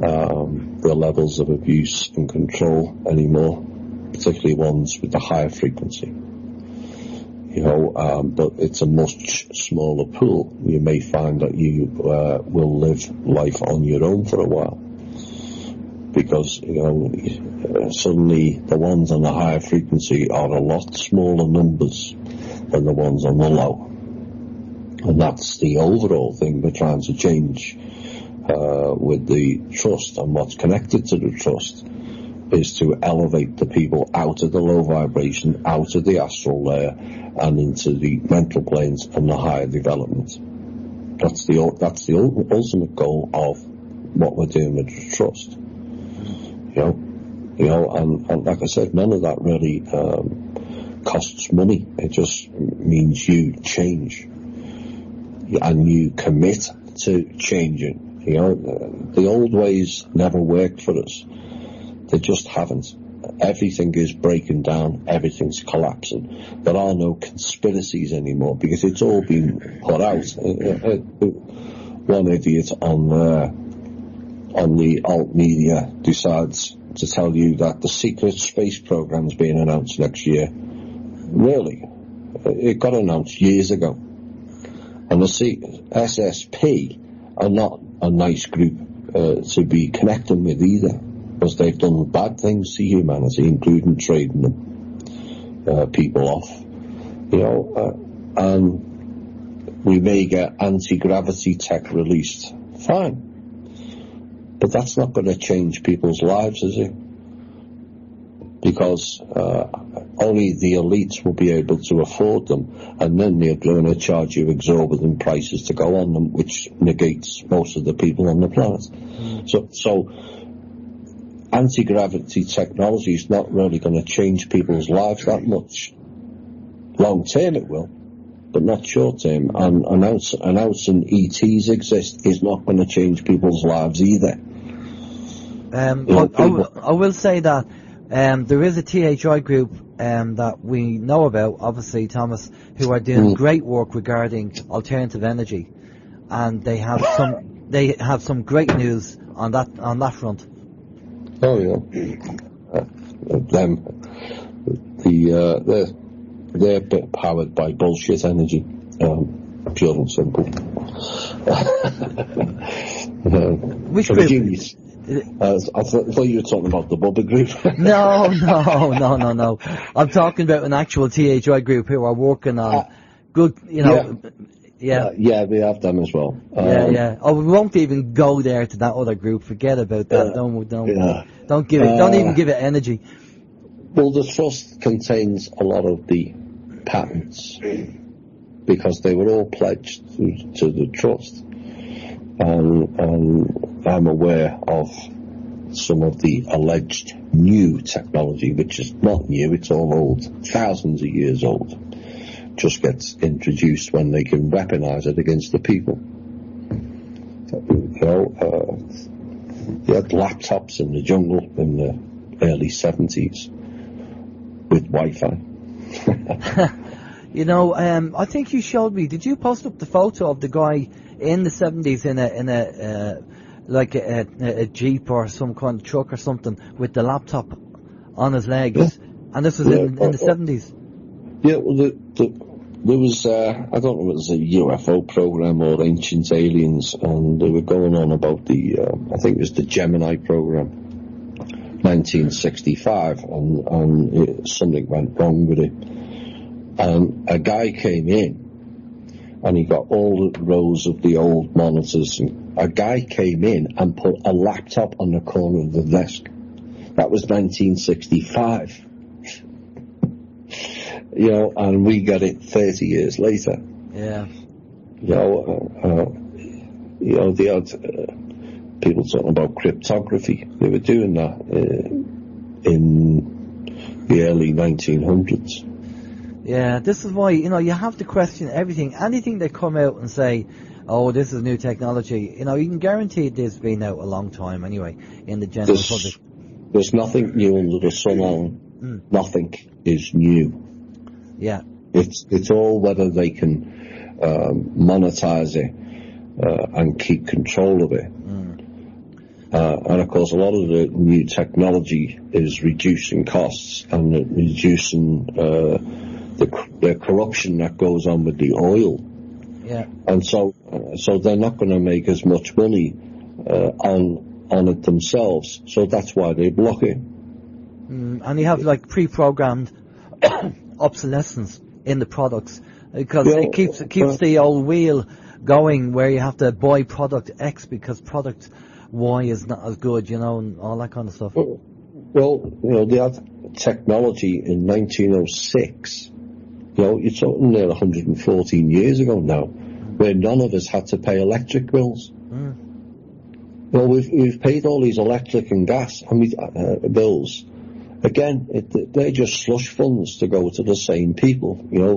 the levels of abuse and control anymore, particularly ones with the higher frequency. But it's a much smaller pool. You may find that you will live life on your own for a while, because suddenly the ones on the higher frequency are a lot smaller numbers than the ones on the low, and that's the overall thing we're trying to change with the trust, and what's connected to the trust is to elevate the people out of the low vibration, out of the astral layer, and into the mental planes and the higher development. That's the ultimate goal of what we're doing with the trust. And like I said, none of that really costs money. It just means you change and you commit to changing. The old ways never worked for us. They just haven't. Everything is breaking down. Everything's collapsing. There are no conspiracies anymore because it's all been put out. One idiot on the alt media decides to tell you that the secret space program is being announced next year. Really? It got announced years ago. And the SSP are not a nice group to be connecting with either, because they've done bad things to humanity, including trading them people off. And we may get anti-gravity tech released. Fine. But that's not going to change people's lives, is it? Because only the elites will be able to afford them, and then they're going to charge you exorbitant prices to go on them, which negates most of the people on the planet. So anti-gravity technology is not really going to change people's lives that much. Long term it will, but not short term. And announcing ETs exist is not going to change people's lives either. I will say that there is a THI group that we know about, obviously, Thomas, who are doing great work regarding alternative energy, and they have some great news on that front. Oh yeah, they're powered by bullshit energy, pure and simple. Which group? I thought you were talking about the Bubba group. No. I'm talking about an actual THI group who are working on good, Yeah, we have them as well. Oh, we won't even go there to that other group. Forget about that. Don't even give it energy. Well, the trust contains a lot of the patents because they were all pledged to the trust, and I'm aware of some of the alleged new technology, which is not new. It's all old, thousands of years old. Just gets introduced when they can weaponize it against the people. You had laptops in the jungle in the early 70s with Wi-Fi. I think you showed me. Did you post up the photo of the guy in the 70s in a Jeep or some kind of truck or something with the laptop on his leg? And this was in the 70s? Yeah, well, there was, I don't know if it was a UFO program or Ancient Aliens, and they were going on about I think it was the Gemini program, 1965, and something went wrong with it. And a guy came in, and he got all the rows of the old monitors, and a guy came in and put a laptop on the corner of the desk. That was 1965. You know, and we got it 30 years later. Yeah. You know, they had people talking about cryptography. They were doing that in the early 1900s. Yeah, this is why, you know, you have to question everything. Anything they come out and say, oh, this is new technology, you know, you can guarantee this has been out a long time anyway in the general public. There's nothing new under the sun, Alan. Nothing is new. Yeah. It's all whether they can monetize it and keep control of it. And of course, a lot of the new technology is reducing costs and reducing the corruption that goes on with the oil. Yeah. And so they're not going to make as much money on it themselves. So that's why they block it. And you have like pre-programmed obsolescence in the products because it keeps the old wheel going where you have to buy product X because product Y is not as good, you know, and all that kind of stuff. Well, you know, they had technology in 1906. You know, you're talking there 114 years ago now, where none of us had to pay electric bills. Well, we've paid all these electric and gas bills. Again, they're just slush funds to go to the same people, you know,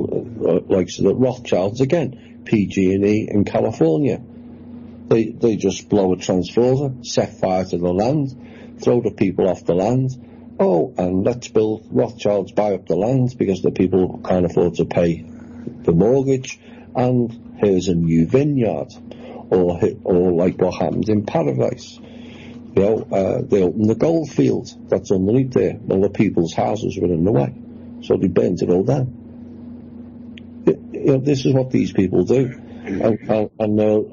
like so the Rothschilds again, PG&E in California. They just blow a transformer, set fire to the land, throw the people off the land. Oh, and let's build Rothschilds, buy up the land because the people can't afford to pay the mortgage. And here's a new vineyard, or like what happened in Paradise. You know, they opened the gold field that's underneath there. Well, the people's houses were in the way, so they burnt it all down. You know, this is what these people do, and they'll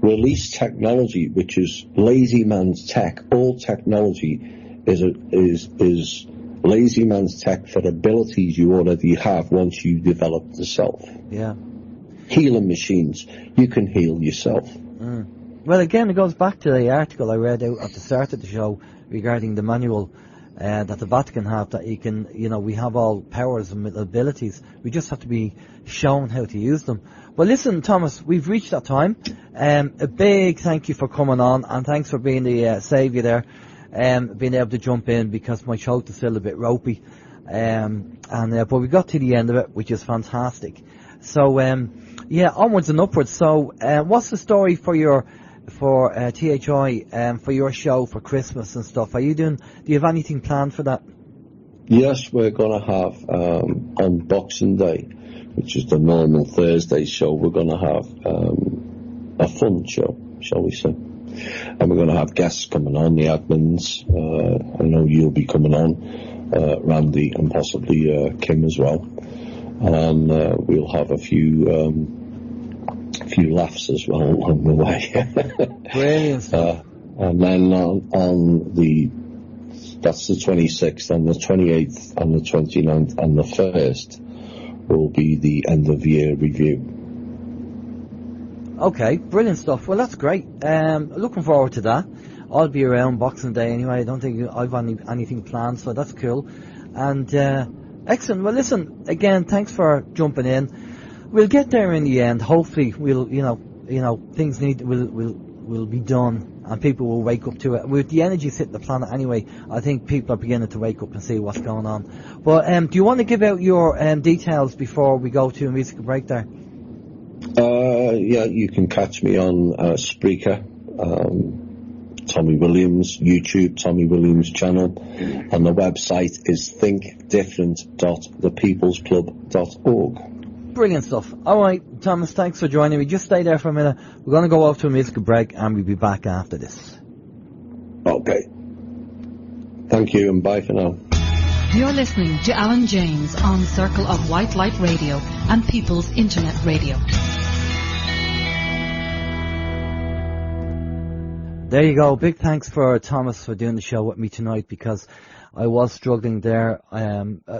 release technology which is lazy man's tech. All technology is lazy man's tech for abilities you already have once you develop the self. Yeah. Healing machines, you can heal yourself. Well, again, it goes back to the article I read out at the start of the show regarding the manual that the Vatican have, that you can, you know, we have all powers and abilities. We just have to be shown how to use them. Well, listen, Thomas, we've reached that time. A big thank you for coming on, and thanks for being the saviour there, being able to jump in because my throat is still a bit ropey. But we got to the end of it, which is fantastic. So, yeah, onwards and upwards. So, what's the story for THI, for your show for Christmas and stuff? Do you have anything planned for that? Yes, we're going to have, on Boxing Day, which is the normal Thursday show, we're going to have, a fun show, shall we say. And we're going to have guests coming on, the admins, I know you'll be coming on, Randy and possibly, Kim as well. And, we'll have a few laughs as well along the way. Brilliant stuff. And then that's the 26th, and the 28th, and the 29th, and the 1st will be the end of year review. Okay, brilliant stuff. Well, that's great. Looking forward to that. I'll be around Boxing Day anyway. I don't think I've anything planned, so that's cool. And excellent. Well, listen, again, thanks for jumping in. We'll get there in the end. Hopefully, we'll, things will be done, and people will wake up to it. With the energies hitting the planet anyway, I think people are beginning to wake up and see what's going on. But do you want to give out your details before we go to a musical break there? Yeah, you can catch me on Spreaker, Tommy Williams, YouTube, Tommy Williams channel, and the website is thinkdifferent.thepeoplesclub.org. Brilliant stuff. All right, Thomas, thanks for joining me. Just stay there for a minute. We're going to go off to a musical break, and we'll be back after this. Okay. Thank you, and bye for now. You're listening to Alan James on Circle of White Light Radio and People's Internet Radio. There you go. Big thanks for Thomas for doing the show with me tonight, because I was struggling there.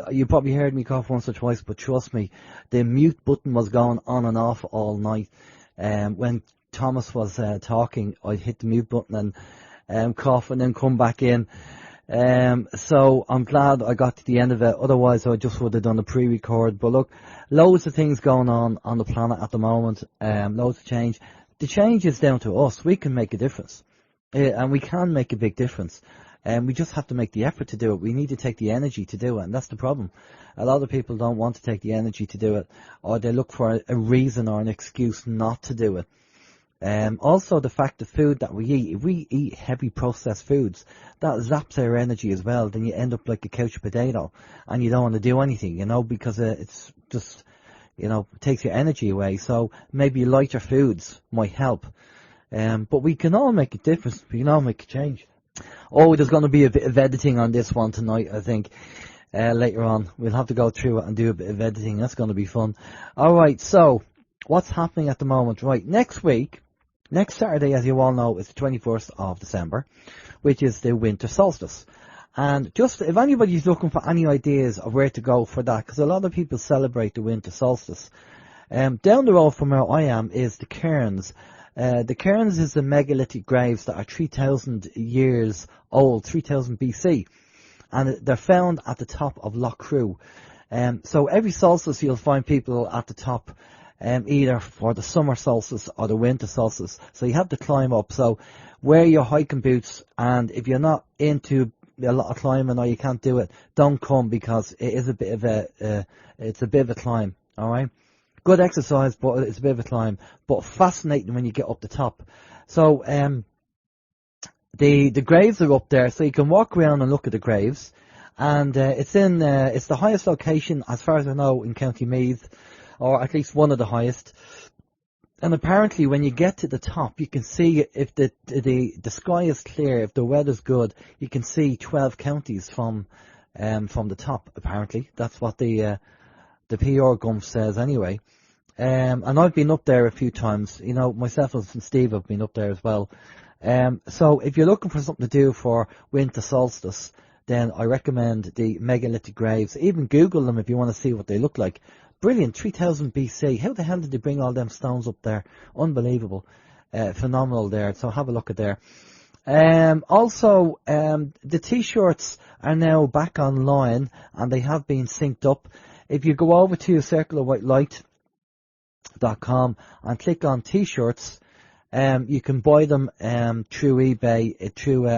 You probably heard me cough once or twice, but trust me, the mute button was going on and off all night. When Thomas was talking, I hit the mute button and cough and then come back in. So I'm glad I got to the end of it. Otherwise, I just would have done a pre-record. But look, loads of things going on the planet at the moment. Loads of change. The change is down to us. We can make a difference. And we can make a big difference. We just have to make the effort to do it. We need to take the energy to do it, and that's the problem. A lot of people don't want to take the energy to do it, or they look for a reason or an excuse not to do it. Also, the fact the food that we eat, if we eat heavy processed foods, that zaps our energy as well. Then you end up like a couch potato, and you don't want to do anything, because it's just, takes your energy away. So maybe lighter foods might help. But we can all make a difference. We can all make a change. Oh, there's going to be a bit of editing on this one tonight, I think. Later on, we'll have to go through it and do a bit of editing. That's going to be fun. All right, so what's happening at the moment? Right, next Saturday, as you all know, is the 21st of December, which is the winter solstice. And just if anybody's looking for any ideas of where to go for that, because a lot of people celebrate the winter solstice, down the road from where I am is the Cairns. The Cairns is the megalithic graves that are 3,000 years old, 3,000 BC, and they're found at the top of Lough Crew. So every solstice you'll find people at the top, either for the summer solstice or the winter solstice. So you have to climb up. So wear your hiking boots, and if you're not into a lot of climbing or you can't do it, don't come, because it is a bit of a climb. All right. Good exercise, but it's a bit of a climb, but fascinating when you get up the top. So, the graves are up there, so you can walk around and look at the graves. And, it's the highest location, as far as I know, in County Meath, or at least one of the highest. And apparently when you get to the top, you can see if the sky is clear, if the weather's good, you can see 12 counties from the top, apparently. That's what the PR Gump says anyway. And I've been up there a few times. Myself and Steve have been up there as well. So if you're looking for something to do for winter solstice, then I recommend the megalithic graves. Even Google them if you want to see what they look like. Brilliant, 3000 BC. How the hell did they bring all them stones up there? Unbelievable. Phenomenal there. So have a look at there. Also, the t-shirts are now back online, and they have been synced up. If you go over to circleofwhitelight.com and click on t-shirts, you can buy them through eBay.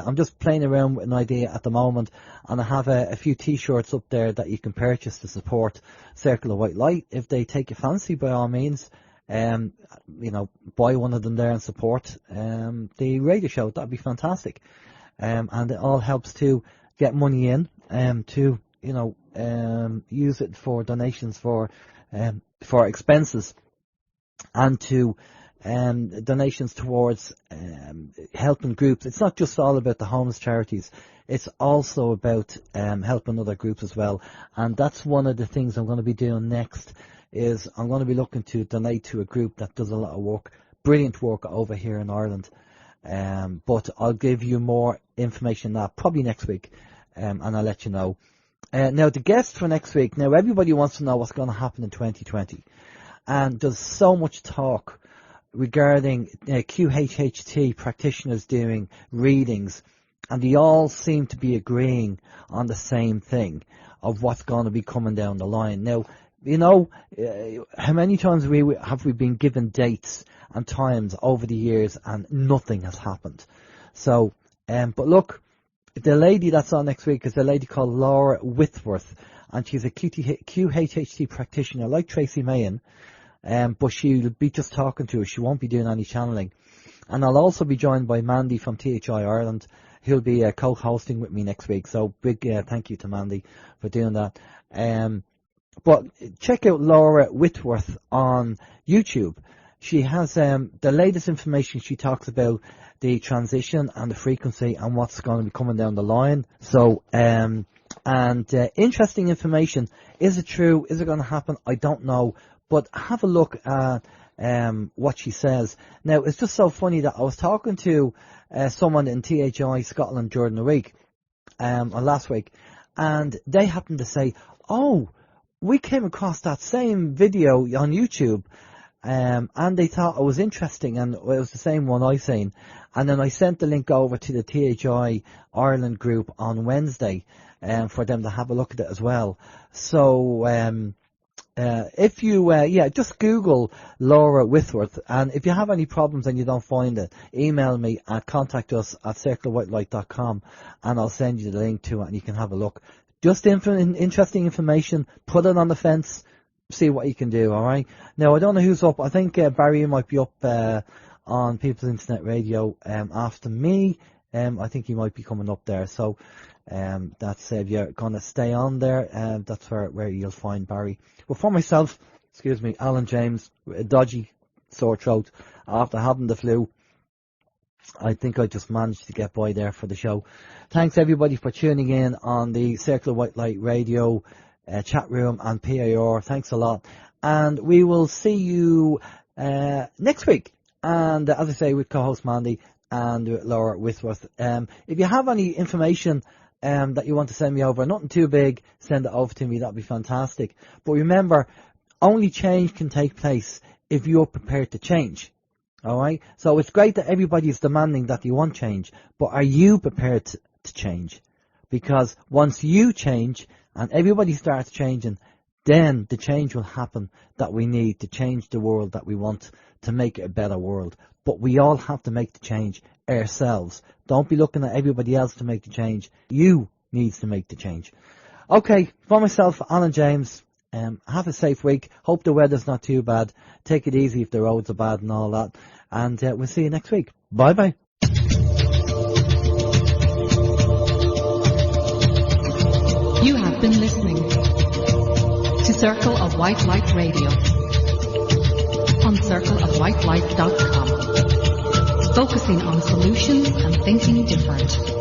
I'm just playing around with an idea at the moment, and I have a few t-shirts up there that you can purchase to support Circle of White Light. If they take your fancy, by all means, buy one of them there and support the radio show. That'd be fantastic. And it all helps to get money in to use it for donations for expenses, and to donations towards helping groups. It's not just all about the homeless charities. It's also about helping other groups as well. And that's one of the things I'm going to be doing next, is I'm going to be looking to donate to a group that does a lot of work, brilliant work over here in Ireland. But I'll give you more information on that probably next week, and I'll let you know. Now, the guest for next week, now everybody wants to know what's going to happen in 2020. And there's so much talk regarding QHHT practitioners doing readings, and they all seem to be agreeing on the same thing of what's going to be coming down the line. Now, how many times have we been given dates and times over the years and nothing has happened? So, but look, the lady that's on next week is a lady called Laura Whitworth, and she's a QHHT practitioner like Tracy Mahan, but she'll be just talking to us. She won't be doing any channeling. And I'll also be joined by Mandy from THI Ireland, who'll be co-hosting with me next week. So big thank you to Mandy for doing that. But check out Laura Whitworth on YouTube. she has the latest information. She talks about the transition and the frequency and what's going to be coming down the line. So, interesting information. Is it true? Is it going to happen? I don't know. But have a look at what she says. Now, it's just so funny that I was talking to someone in THI Scotland during the week, last week, and they happened to say, oh, we came across that same video on YouTube, and they thought it was interesting, and it was the same one I seen. And then I sent the link over to the THI Ireland group on Wednesday, for them to have a look at it as well. So, if you, just Google Laura Whitworth, and if you have any problems and you don't find it, email me at contactus@circleofwhitelight.com, and I'll send you the link to it and you can have a look. Just interesting information, put it on the fence, see what you can do, alright? Now, I don't know who's up. I think Barry might be up on People's Internet Radio after me. I think he might be coming up there. So, that's if you're going to stay on there, that's where you'll find Barry. Well, for myself, Alan James, with a dodgy sore throat after having the flu. I think I just managed to get by there for the show. Thanks everybody for tuning in on the Circle of White Light Radio chat room and PIR. Thanks a lot. And we will see you next week. And as I say, with co-host Mandy and with Laura Whitworth. If you have any information that you want to send me over, nothing too big, send it over to me. That'd be fantastic. But remember, only change can take place if you're prepared to change. Alright? So it's great that everybody is demanding that you want change, but are you prepared to change? Because once you change and everybody starts changing, then the change will happen that we need to change the world that we want, to make it a better world. But we all have to make the change ourselves. Don't be looking at everybody else to make the change. You needs to make the change. Okay, for myself, Alan James, have a safe week. Hope the weather's not too bad. Take it easy if the roads are bad and all that. And we'll see you next week. Bye bye. You have been listening to Circle of White Light Radio on circleofwhitelight.com, focusing on solutions and thinking different.